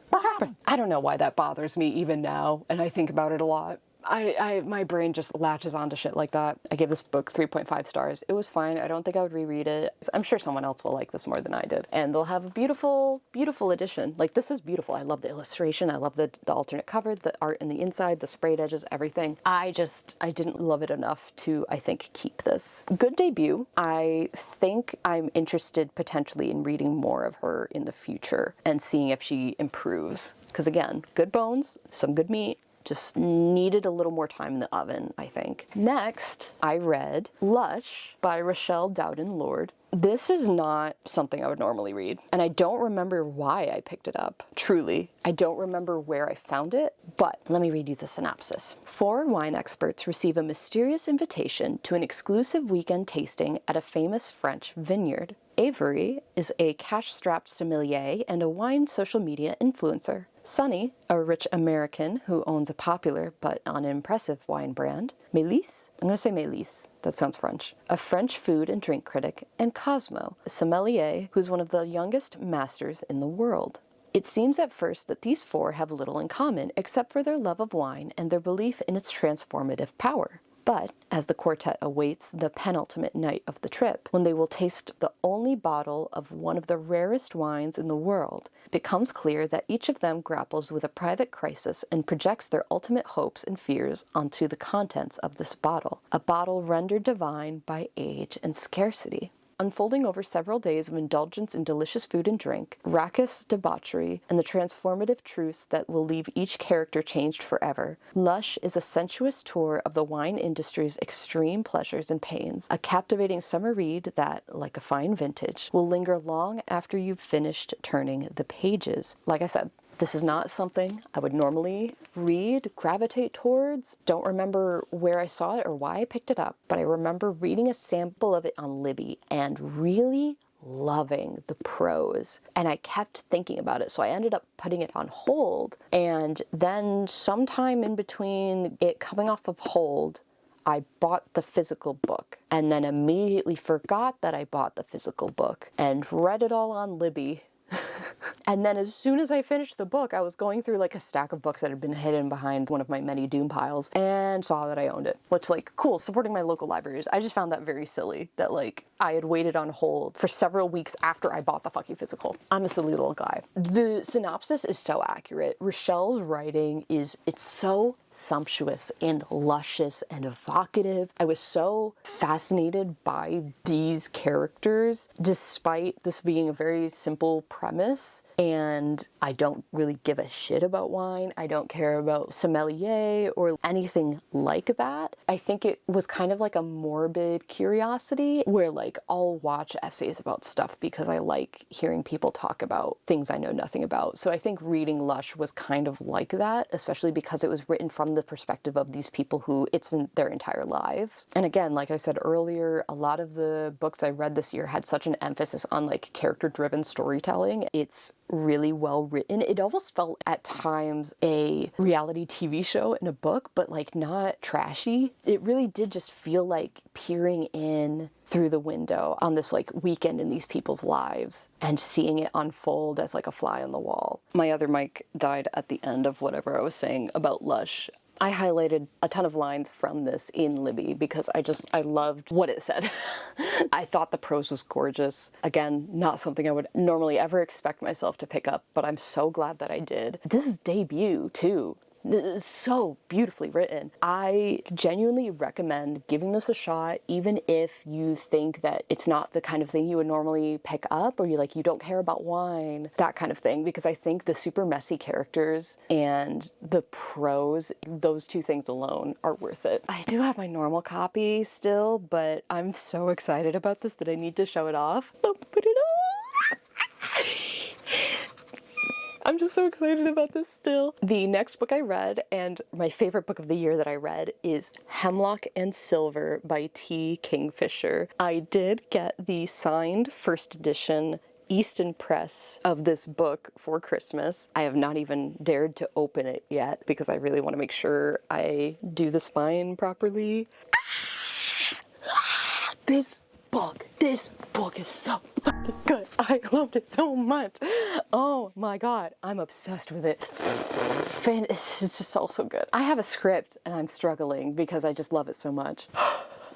What happened? I don't know why that bothers me even now, and I think about it a lot. My brain just latches onto shit like that. I gave this book 3.5 stars. It was fine. I don't think I would reread it. I'm sure someone else will like this more than I did. And they'll have a beautiful, beautiful edition. Like, this is beautiful. I love the illustration. I love the alternate cover, the art in the inside, the sprayed edges, everything. I didn't love it enough to, I think, keep this. Good debut. I think I'm interested potentially in reading more of her in the future and seeing if she improves. Because again, good bones, some good meat. Just needed a little more time in the oven, I think. Next, I read Lush by Rochelle Dowden-Lord. This is not something I would normally read, and I don't remember why I picked it up. Truly, I don't remember where I found it, but let me read you the synopsis. 4 wine experts receive a mysterious invitation to an exclusive weekend tasting at a famous French vineyard. Avery is a cash-strapped sommelier and a wine social media influencer. Sunny, a rich American who owns a popular but unimpressive wine brand. Mélisse, I'm going to say Mélisse, that sounds French, a French food and drink critic. And Cosmo, a sommelier who's one of the youngest masters in the world. It seems at first that these 4 have little in common except for their love of wine and their belief in its transformative power. But as the quartet awaits the penultimate night of the trip, when they will taste the only bottle of one of the rarest wines in the world, it becomes clear that each of them grapples with a private crisis and projects their ultimate hopes and fears onto the contents of this bottle, a bottle rendered divine by age and scarcity. Unfolding over several days of indulgence in delicious food and drink, raucous debauchery, and the transformative truths that will leave each character changed forever, Lush is a sensuous tour of the wine industry's extreme pleasures and pains, a captivating summer read that, like a fine vintage, will linger long after you've finished turning the pages. Like I said, this is not something I would normally read, gravitate towards. Don't remember where I saw it or why I picked it up, but I remember reading a sample of it on Libby and really loving the prose. And I kept thinking about it, so I ended up putting it on hold. And then sometime in between it coming off of hold, I bought the physical book and then immediately forgot that I bought the physical book and read it all on Libby. And then as soon as I finished the book, I was going through like a stack of books that had been hidden behind one of my many Doom piles and saw that I owned it. Which, like, cool, supporting my local libraries. I just found that very silly that, like, I had waited on hold for several weeks after I bought the fucking physical. I'm a silly little guy. The synopsis is so accurate. Rochelle's writing it's so sumptuous and luscious and evocative. I was so fascinated by these characters, despite this being a very simple premise. and I don't really give a shit about wine. I don't care about sommelier or anything like that. I think it was kind of like a morbid curiosity where like I'll watch essays about stuff because I like hearing people talk about things I know nothing about. So I think reading Lush was kind of like that, especially because it was written from the perspective of these people who it's in their entire lives. And again, like I said earlier, a lot of the books I read this year had such an emphasis on like character-driven storytelling. It's really well written. It almost felt at times a reality TV show in a book, but like not trashy. It really did just feel like peering in through the window on this like weekend in these people's lives and seeing it unfold as like a fly on the wall. My other mic died at the end of whatever I was saying about Lush. I highlighted a ton of lines from this in Libby because I loved what it said. I thought the prose was gorgeous. Again, not something I would normally ever expect myself to pick up, but I'm so glad that I did. This is debut too. This is so beautifully written. I genuinely recommend giving this a shot, even if you think that it's not the kind of thing you would normally pick up, or you don't care about wine, that kind of thing, because I think the super messy characters and the prose, those two things alone are worth it. I do have my normal copy still, but I'm so excited about this that I need to show it off. I'm just so excited about this still. The next book I read, and my favorite book of the year that I read, is Hemlock and Silver by T. Kingfisher. I did get the signed first edition Easton Press of this book for Christmas. I have not even dared to open it yet because I really want to make sure I do the spine properly. This book is so fucking good. I loved it so much. Oh my god, I'm obsessed with it. It's just all so good. I have a script and I'm struggling because I just love it so much.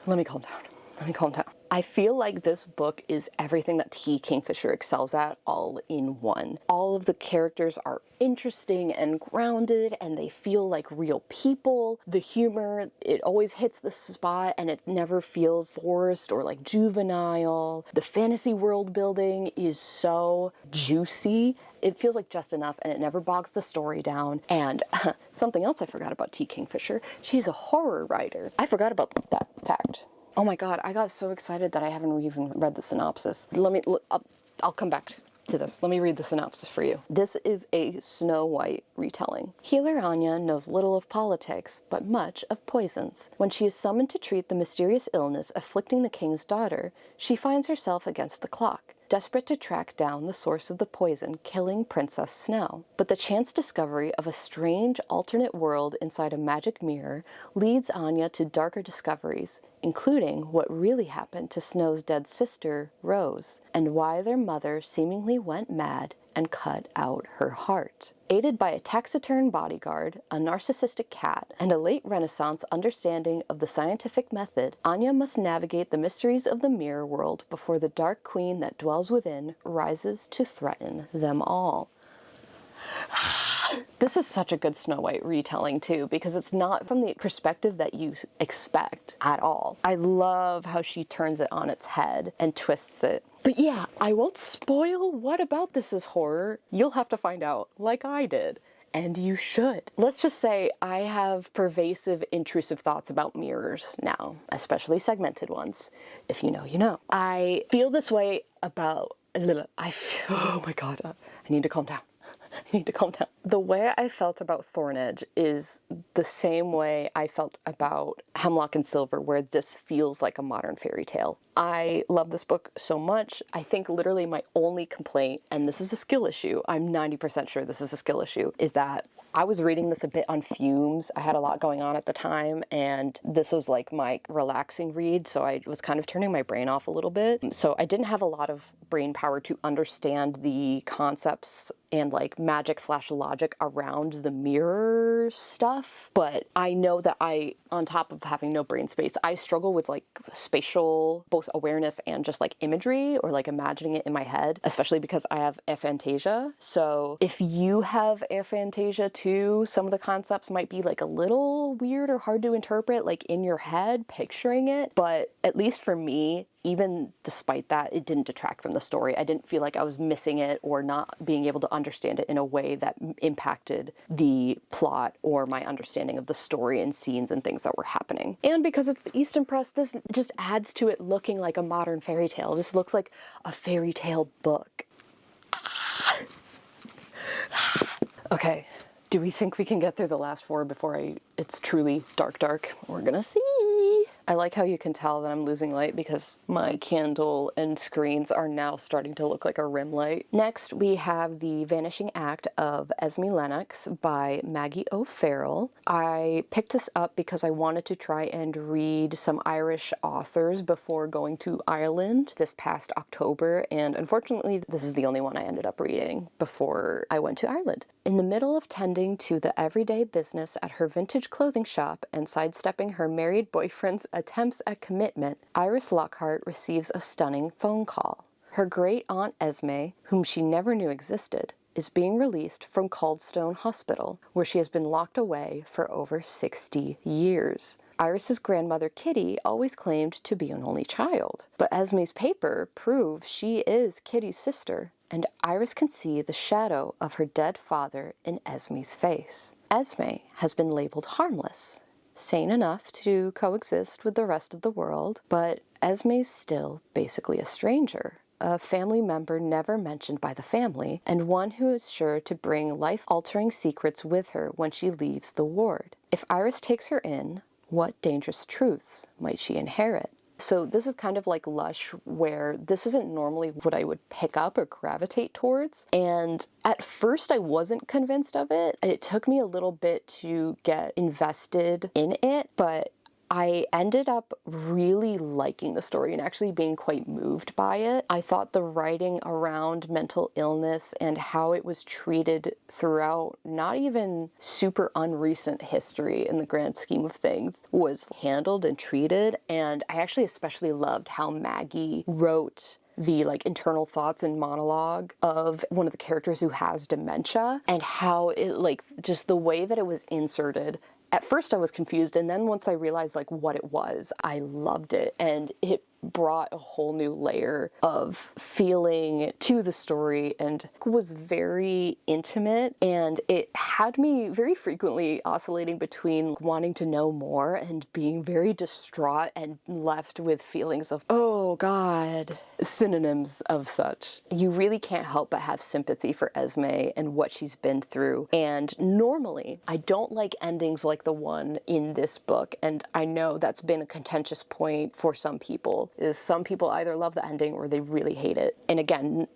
Let me calm down. I feel like this book is everything that T. Kingfisher excels at all in one. All of the characters are interesting and grounded, and they feel like real people. The humor, it always hits the spot, and it never feels forced or like juvenile. The fantasy world building is so juicy. It feels like just enough, and it never bogs the story down. And something else I forgot about T. Kingfisher, she's a horror writer. I forgot about that fact. Oh my god, I got so excited that I haven't even read the synopsis. I'll come back to this. Let me read the synopsis for you. This is a Snow White retelling. Healer Anya knows little of politics, but much of poisons. When she is summoned to treat the mysterious illness afflicting the king's daughter, she finds herself against the clock, desperate to track down the source of the poison killing Princess Snow. But the chance discovery of a strange alternate world inside a magic mirror leads Anya to darker discoveries, including what really happened to Snow's dead sister, Rose, and why their mother seemingly went mad and cut out her heart. Aided by a taciturn bodyguard, a narcissistic cat, and a late Renaissance understanding of the scientific method, Anya must navigate the mysteries of the mirror world before the dark queen that dwells within rises to threaten them all. This is such a good Snow White retelling too, because it's not from the perspective that you expect at all. I love how she turns it on its head and twists it. But yeah, I won't spoil what about this is horror. You'll have to find out, like I did. And you should. Let's just say I have pervasive, intrusive thoughts about mirrors now, especially segmented ones. If you know, you know. I feel this way about... oh my god, I need to calm down. The way I felt about Thornhedge is the same way I felt about Hemlock and Silver, where this feels like a modern fairy tale. I love this book so much. I think literally my only complaint, and this is a skill issue, I'm 90% sure this is a skill issue, is that I was reading this a bit on fumes. I had a lot going on at the time, and this was like my relaxing read, so I was kind of turning my brain off a little bit. So I didn't have a lot of brain power to understand the concepts and like magic / logic around the mirror stuff. But I know that on top of having no brain space, I struggle with like spatial, both awareness and just like imagery or like imagining it in my head, especially because I have aphantasia. So if you have aphantasia too, some of the concepts might be like a little weird or hard to interpret, like in your head, picturing it. But at least for me, even despite that, it didn't detract from the story. I didn't feel like I was missing it or not being able to understand it in a way that impacted the plot or my understanding of the story and scenes and things that were happening. And because it's the Easton Press, this just adds to it looking like a modern fairy tale. This looks like a fairy tale book. Okay, do we think we can get through the last 4 before it's truly dark? We're gonna see. I like how you can tell that I'm losing light because my candle and screens are now starting to look like a rim light. Next, we have The Vanishing Act of Esme Lennox by Maggie O'Farrell. I picked this up because I wanted to try and read some Irish authors before going to Ireland this past October, and unfortunately, this is the only one I ended up reading before I went to Ireland. In the middle of tending to the everyday business at her vintage clothing shop and sidestepping her married boyfriend's attempts at commitment, Iris Lockhart receives a stunning phone call. Her great aunt Esme, whom she never knew existed, is being released from Coldstone Hospital, where she has been locked away for over 60 years. Iris's grandmother Kitty always claimed to be an only child, but Esme's paper proves she is Kitty's sister, and Iris can see the shadow of her dead father in Esme's face. Esme has been labeled harmless, sane enough to coexist with the rest of the world, but Esme's still basically a stranger, a family member never mentioned by the family, and one who is sure to bring life-altering secrets with her when she leaves the ward. If Iris takes her in, what dangerous truths might she inherit? So this is kind of like Lush, where this isn't normally what I would pick up or gravitate towards. And at first I wasn't convinced of it. It took me a little bit to get invested in it, but I ended up really liking the story and actually being quite moved by it. I thought the writing around mental illness and how it was treated throughout not even super unrecent history in the grand scheme of things was handled and treated. And I actually especially loved how Maggie wrote the internal thoughts and monologue of one of the characters who has dementia, and how it just the way that it was inserted. At first I was confused, and then once I realized what it was, I loved it, and it brought a whole new layer of feeling to the story and was very intimate, and it had me very frequently oscillating between wanting to know more and being very distraught and left with feelings of, oh God, synonyms of such. You really can't help but have sympathy for Esme and what she's been through, and normally I don't like endings like the one in this book, and I know that's been a contentious point for some people. Is some people either love the ending or they really hate it. And again,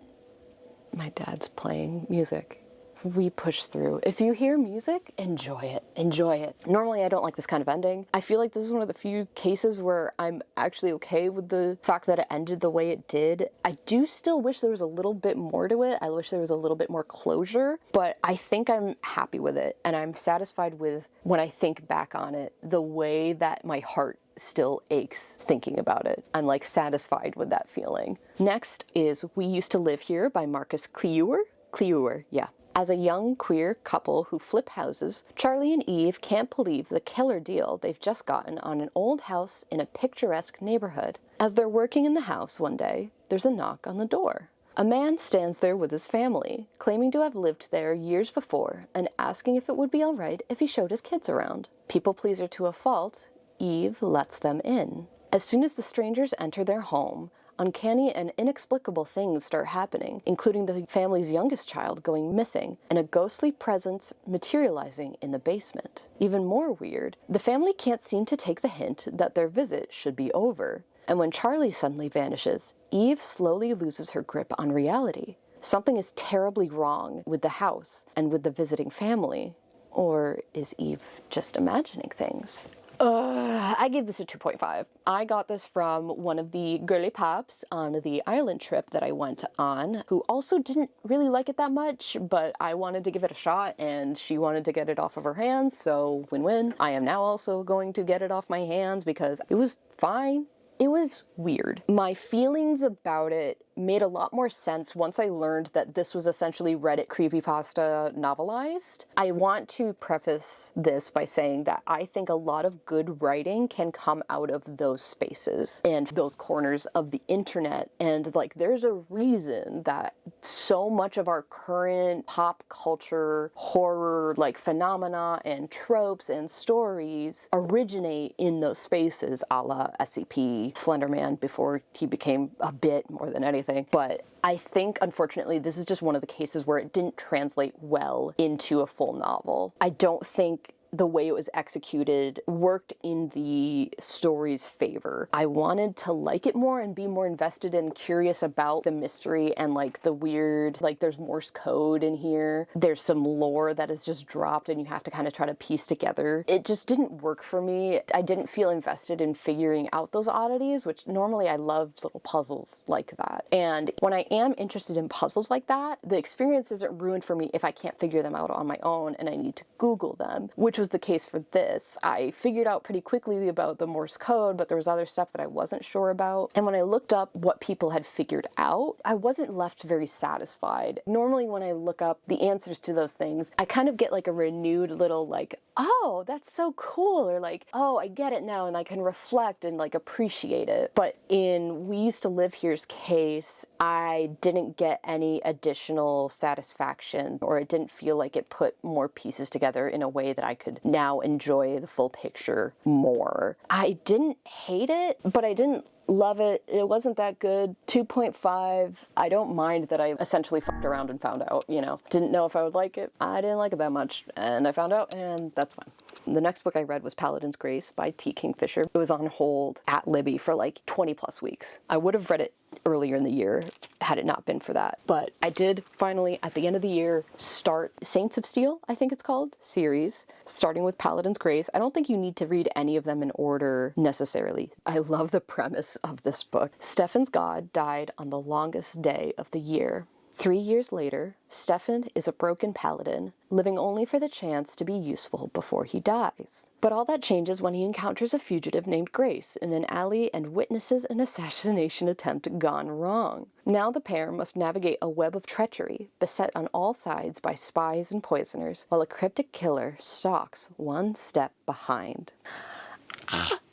my dad's playing music. We push through. If you hear music, enjoy it. Enjoy it. Normally I don't like this kind of ending. I feel like this is one of the few cases where I'm actually okay with the fact that it ended the way it did. I do still wish there was a little bit more to it. I wish there was a little bit more closure, but I think I'm happy with it, and I'm satisfied with, when I think back on it, the way that my heart still aches thinking about it. I'm satisfied with that feeling. Next is We Used to Live Here by Marcus Cleuer. Cleuer, yeah. As a young queer couple who flip houses, Charlie and Eve can't believe the killer deal they've just gotten on an old house in a picturesque neighborhood. As they're working in the house one day, there's a knock on the door. A man stands there with his family, claiming to have lived there years before and asking if it would be all right if he showed his kids around. People pleaser to a fault, Eve lets them in. As soon as the strangers enter their home, uncanny and inexplicable things start happening, including the family's youngest child going missing and a ghostly presence materializing in the basement. Even more weird, the family can't seem to take the hint that their visit should be over. And when Charlie suddenly vanishes, Eve slowly loses her grip on reality. Something is terribly wrong with the house and with the visiting family. Or is Eve just imagining things? I gave this a 2.5. I got this from one of the girly pops on the Ireland trip that I went on, who also didn't really like it that much, but I wanted to give it a shot, and she wanted to get it off of her hands, so win-win. I am now also going to get it off my hands because it was fine. It was weird. My feelings about it made a lot more sense once I learned that this was essentially Reddit creepypasta novelized. I want to preface this by saying that I think a lot of good writing can come out of those spaces and those corners of the internet. And like, there's a reason that so much of our current pop culture, horror, like phenomena and tropes and stories originate in those spaces, a la SCP, Slenderman before he became a bit more than anything. But I think, unfortunately, this is just one of the cases where it didn't translate well into a full novel. I don't think the way it was executed worked in the story's favor. I wanted to like it more and be more invested and curious about the mystery and like the weird, like there's Morse code in here. There's some lore that is just dropped and you have to kind of try to piece together. It just didn't work for me. I didn't feel invested in figuring out those oddities, which normally I love little puzzles like that. And when I am interested in puzzles like that, the experience isn't ruined for me if I can't figure them out on my own and I need to Google them, which was the case for this. I figured out pretty quickly about the Morse code, but there was other stuff that I wasn't sure about. And when I looked up what people had figured out, I wasn't left very satisfied. Normally when I look up the answers to those things, I kind of get like a renewed little like, oh, that's so cool, or like, oh, I get it now, and I can reflect and like appreciate it. But in We Used to Live Here's case, I didn't get any additional satisfaction, or it didn't feel like it put more pieces together in a way that I could now enjoy the full picture more. I didn't hate it, but I didn't love it. It wasn't that good. 2.5. I don't mind that I essentially fucked around and found out, you know. Didn't know if I would like it. I didn't like it that much, and I found out, and that's fine. The next book I read was Paladin's Grace by T. Kingfisher. It was on hold at Libby for like 20 plus weeks. I would have read it earlier in the year had it not been for that. But I did finally, at the end of the year, start Saints of Steel, I think it's called, series, starting with Paladin's Grace. I don't think you need to read any of them in order necessarily. I love the premise of this book. Stefan's god died on the longest day of the year. 3 years later, Stefan is a broken paladin, living only for the chance to be useful before he dies. But all that changes when he encounters a fugitive named Grace in an alley and witnesses an assassination attempt gone wrong. Now the pair must navigate a web of treachery, beset on all sides by spies and poisoners, while a cryptic killer stalks one step behind.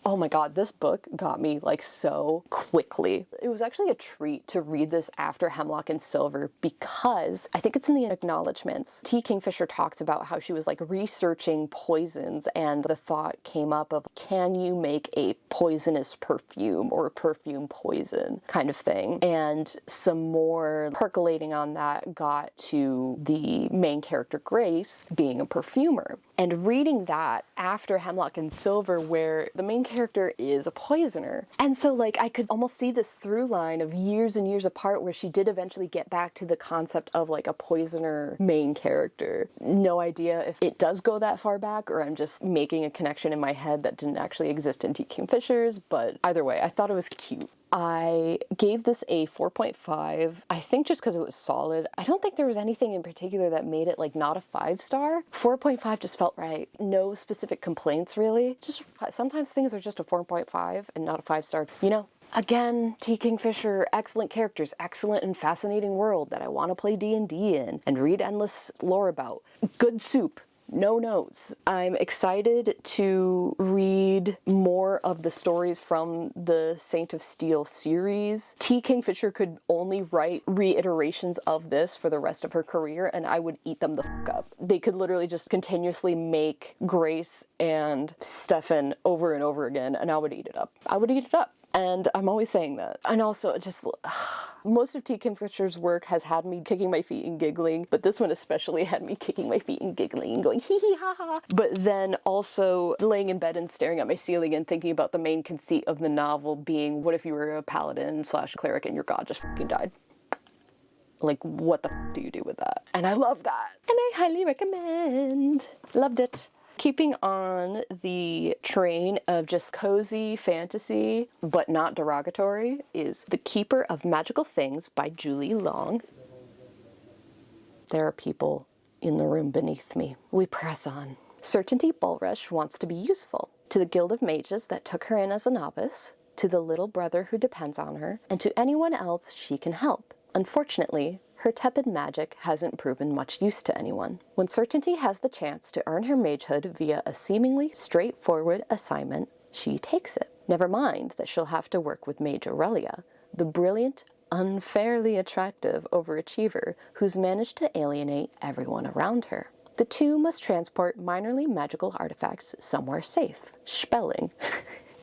Oh my god, this book got me like so quickly. It was actually a treat to read this after Hemlock and Silver because I think it's in the acknowledgments. T. Kingfisher talks about how she was like researching poisons and the thought came up of, can you make a poisonous perfume or a perfume poison kind of thing? And some more percolating on that got to the main character Grace being a perfumer. And reading that after Hemlock and Silver, where the main character is a poisoner. And so, like, I could almost see this through line of years and years apart where she did eventually get back to the concept of, like, a poisoner main character. No idea if it does go that far back or I'm just making a connection in my head that didn't actually exist in T. Kingfisher's, but either way, I thought it was cute. I gave this a 4.5, I think just because it was solid. I don't think there was anything in particular that made it like not a 5-star. 4.5 just felt right. No specific complaints really. Just sometimes things are just a 4.5 and not a 5-star. You know, again, T. Kingfisher, excellent characters, excellent and fascinating world that I want to play D&D in and read endless lore about. Good soup. No notes. I'm excited to read more of the stories from the Saint of Steel series. T. Kingfisher could only write reiterations of this for the rest of her career, and I would eat them the fuck up. They could literally just continuously make Grace and Stefan over and over again, and I would eat it up. I would eat it up. And I'm always saying that. And also, just most of T. Kingfisher's work has had me kicking my feet and giggling, but this one especially had me kicking my feet and giggling and going hee hee ha ha. But then also laying in bed and staring at my ceiling and thinking about the main conceit of the novel being, what if you were a paladin / cleric and your god just fucking died? Like, what the f do you do with that? And I love that. And I highly recommend. Loved it. Keeping on the train of just cozy fantasy, but not derogatory, is The Keeper of Magical Things by Julie Long. There are people in the room beneath me. We press on. Certainty Bulrush wants to be useful. To the Guild of Mages that took her in as a novice, to the little brother who depends on her, and to anyone else she can help. Unfortunately, her tepid magic hasn't proven much use to anyone. When Certainty has the chance to earn her magehood via a seemingly straightforward assignment, she takes it. Never mind that she'll have to work with Mage Aurelia, the brilliant, unfairly attractive overachiever who's managed to alienate everyone around her. The two must transport minorly magical artifacts somewhere safe. Spelling.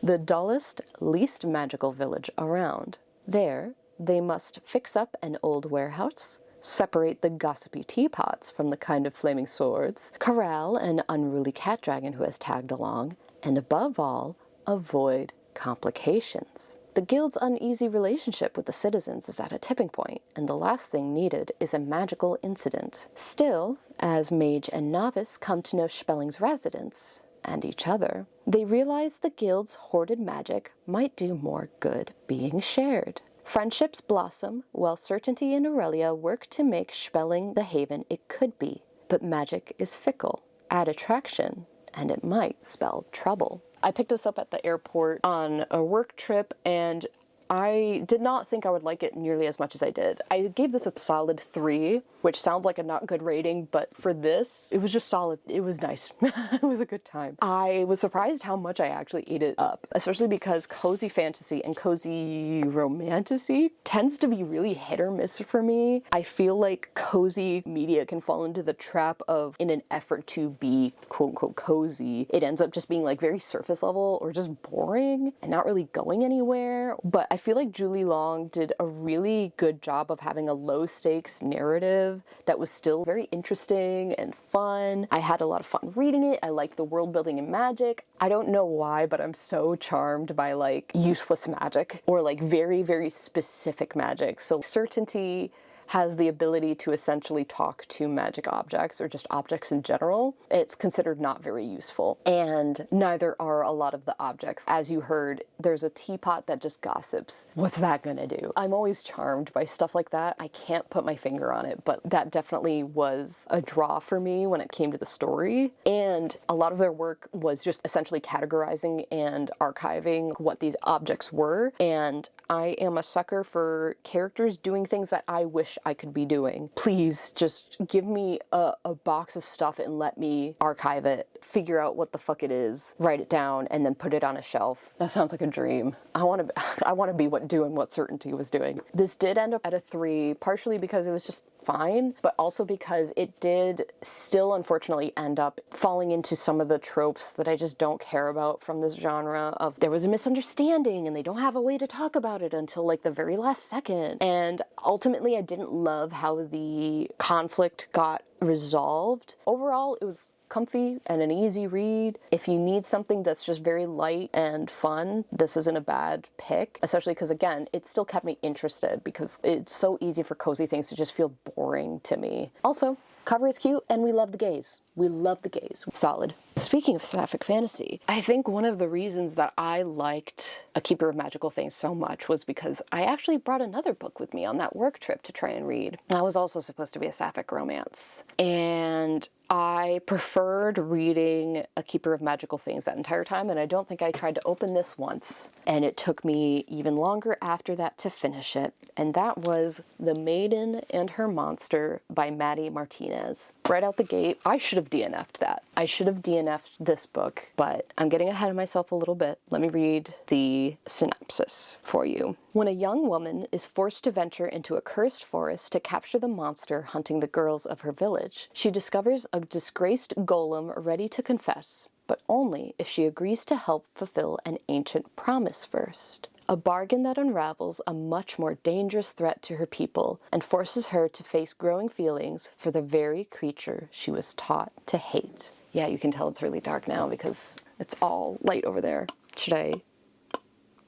The dullest, least magical village around. There, they must fix up an old warehouse, separate the gossipy teapots from the kind of flaming swords, corral an unruly cat dragon who has tagged along, and above all, avoid complications. The guild's uneasy relationship with the citizens is at a tipping point, and the last thing needed is a magical incident. Still, as mage and novice come to know Spelling's residents, and each other, they realize the guild's hoarded magic might do more good being shared. Friendships blossom, while Certainty and Aurelia work to make Spelling the haven it could be. But magic is fickle. Add attraction, and it might spell trouble. I picked this up at the airport on a work trip, and I did not think I would like it nearly as much as I did. I gave this a solid 3, which sounds like a not good rating, but for this, it was just solid. It was nice. It was a good time. I was surprised how much I actually ate it up, especially because cozy fantasy and cozy romantasy tends to be really hit or miss for me. I feel like cozy media can fall into the trap of, in an effort to be quote-unquote cozy, it ends up just being like very surface level or just boring and not really going anywhere. But I feel like Julie Long did a really good job of having a low-stakes narrative that was still very interesting and fun. I had a lot of fun reading it. I liked the world building and magic. I don't know why, but I'm so charmed by like useless magic or like very, very specific magic. So Certainty has the ability to essentially talk to magic objects or just objects in general. It's considered not very useful, and neither are a lot of the objects. As you heard, there's a teapot that just gossips. What's that gonna do? I'm always charmed by stuff like that. I can't put my finger on it, but that definitely was a draw for me when it came to the story. And a lot of their work was just essentially categorizing and archiving what these objects were, and I am a sucker for characters doing things that I wish I could be doing. Please just give me a box of stuff and let me archive it, figure out what the fuck it is, write it down, and then put it on a shelf. That sounds like a dream. I want to be doing what Certainty was doing. This did end up at a 3, partially because it was just fine, but also because it did still unfortunately end up falling into some of the tropes that I just don't care about from this genre of there was a misunderstanding and they don't have a way to talk about it until like the very last second. And ultimately I didn't love how the conflict got resolved. Overall, it was comfy and an easy read. If you need something that's just very light and fun, this isn't a bad pick, especially because, again, it still kept me interested because it's so easy for cozy things to just feel boring to me. Also, cover is cute, and we love the gays. We love the gays. Solid. Speaking of sapphic fantasy, I think one of the reasons that I liked A Keeper of Magical Things so much was because I actually brought another book with me on that work trip to try and read. That was also supposed to be a sapphic romance. And I preferred reading A Keeper of Magical Things that entire time, and I don't think I tried to open this once. And it took me even longer after that to finish it. And that was The Maiden and Her Monster by Maddie Martinez. Right out the gate, I should have DNF'd that. I should have DNF'd this book, but I'm getting ahead of myself a little bit. Let me read the synopsis for you. When a young woman is forced to venture into a cursed forest to capture the monster hunting the girls of her village, she discovers a disgraced golem ready to confess, but only if she agrees to help fulfill an ancient promise first. A bargain that unravels a much more dangerous threat to her people and forces her to face growing feelings for the very creature she was taught to hate. Yeah, you can tell it's really dark now because it's all light over there. Should I?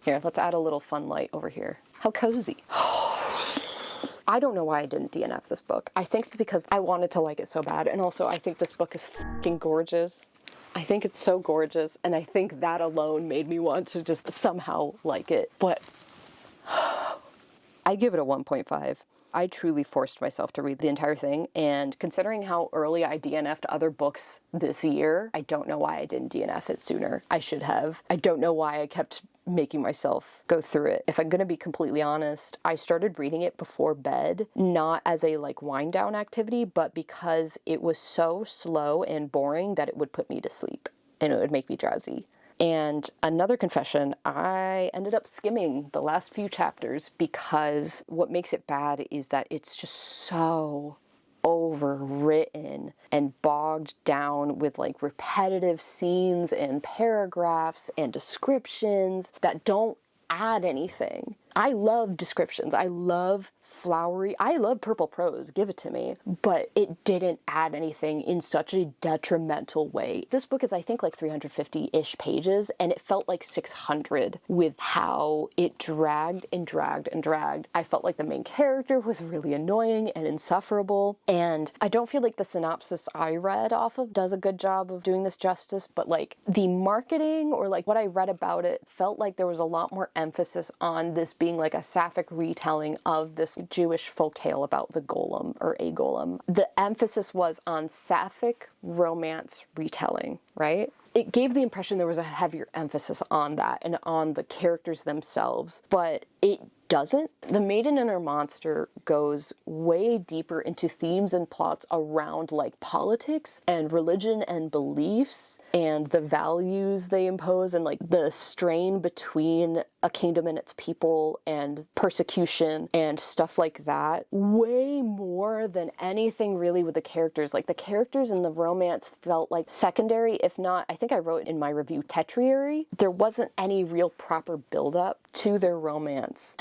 Here, let's add a little fun light over here. How cozy. I don't know why I didn't DNF this book. I think it's because I wanted to like it so bad, and also I think this book is fucking gorgeous. I think it's so gorgeous, and I think that alone made me want to just somehow like it. But I give it a 1.5. I truly forced myself to read the entire thing, and considering how early I DNF'd other books this year, I don't know why I didn't DNF it sooner. I should have. I don't know why I kept making myself go through it. If I'm gonna be completely honest, I started reading it before bed, not as a like wind down activity, but because it was so slow and boring that it would put me to sleep and it would make me drowsy. And another confession, I ended up skimming the last few chapters because what makes it bad is that it's just so overwritten and bogged down with like repetitive scenes and paragraphs and descriptions that don't add anything. I love descriptions. I love flowery. I love purple prose. Give it to me. But it didn't add anything in such a detrimental way. This book is, I think, like 350-ish pages, and it felt like 600 with how it dragged and dragged and dragged. I felt like the main character was really annoying and insufferable, and I don't feel like the synopsis I read off of does a good job of doing this justice, but like the marketing or like what I read about it felt like there was a lot more emphasis on this being like a sapphic retelling of this Jewish folktale about the golem or a golem. The emphasis was on sapphic romance retelling, right? It gave the impression there was a heavier emphasis on that and on the characters themselves, but it doesn't. The Maiden and Her Monster goes way deeper into themes and plots around like politics and religion and beliefs and the values they impose and like the strain between a kingdom and its people and persecution and stuff like that. Way more than anything really with the characters. Like the characters in the romance felt like secondary, if not, I think I wrote in my review, tertiary. There wasn't any real proper build-up to their romance.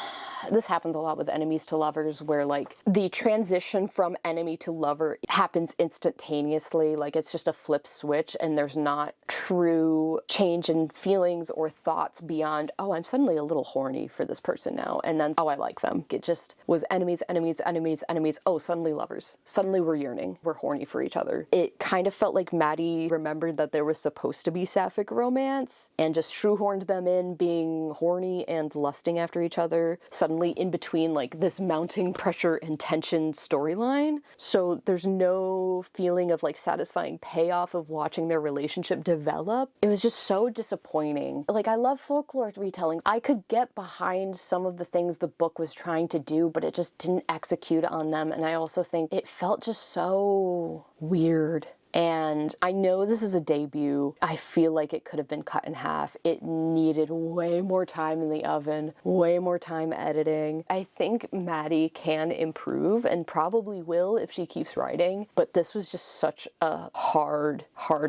This happens a lot with enemies to lovers where like the transition from enemy to lover happens instantaneously. Like it's just a flip switch and there's not true change in feelings or thoughts beyond, oh, I'm suddenly a little horny for this person now. And then, oh, I like them. It just was enemies, enemies, enemies, enemies. Oh, suddenly lovers. Suddenly we're yearning. We're horny for each other. It kind of felt like Maddie remembered that there was supposed to be sapphic romance and just shoehorned them in being horny and lusting after each other. Suddenly in between like this mounting pressure and tension storyline. So there's no feeling of like satisfying payoff of watching their relationship develop. It was just so disappointing. Like I love folklore retellings. I could get behind some of the things the book was trying to do, but it just didn't execute on them. And I also think it felt just so weird. And I know this is a debut. I feel like it could have been cut in half. It needed way more time in the oven, way more time editing. I think Maddie can improve and probably will if she keeps writing, but this was just such a hard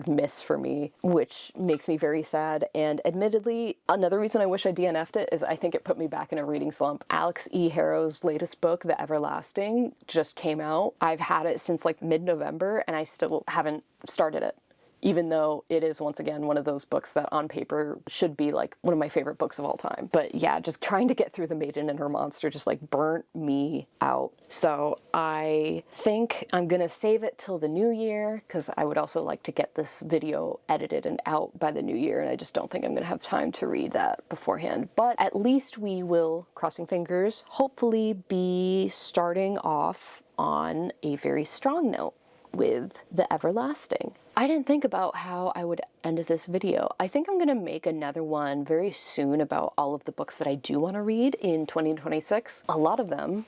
miss for me, which makes me very sad. And admittedly, another reason I wish I DNF'd it is I think it put me back in a reading slump. Alex E. Harrow's latest book, The Everlasting, just came out. I've had it since like mid-November and I still haven't started it, even though it is once again one of those books that on paper should be like one of my favorite books of all time. But yeah, just trying to get through The Maiden and Her Monster just like burnt me out. So I think I'm gonna save it till the new year because I would also like to get this video edited and out by the new year, and I just don't think I'm gonna have time to read that beforehand. But at least we will, crossing fingers, hopefully be starting off on a very strong note with The Everlasting. I didn't think about how I would end this video. I think I'm gonna make another one very soon about all of the books that I do want to read in 2026. A lot of them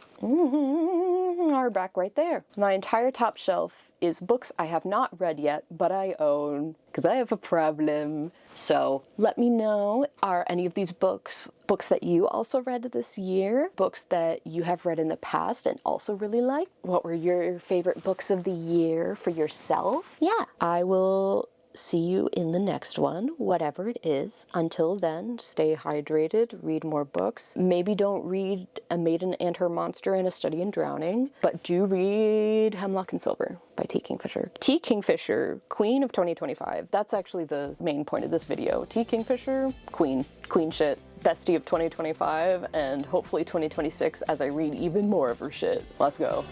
are back right there. My entire top shelf is books I have not read yet, but I own, because I have a problem. So let me know, are any of these books that you also read this year? Books that you have read in the past and also really liked? What were your favorite books of the year for yourself? Yeah, I will see you in the next one, whatever it is. Until then, stay hydrated, read more books. Maybe don't read A Maiden and Her Monster and A Study in Drowning, but do read Hemlock and Silver by T. Kingfisher. T. Kingfisher, Queen of 2025. That's actually the main point of this video. T. Kingfisher, Queen shit. Bestie of 2025, and hopefully 2026 as I read even more of her shit. Let's go.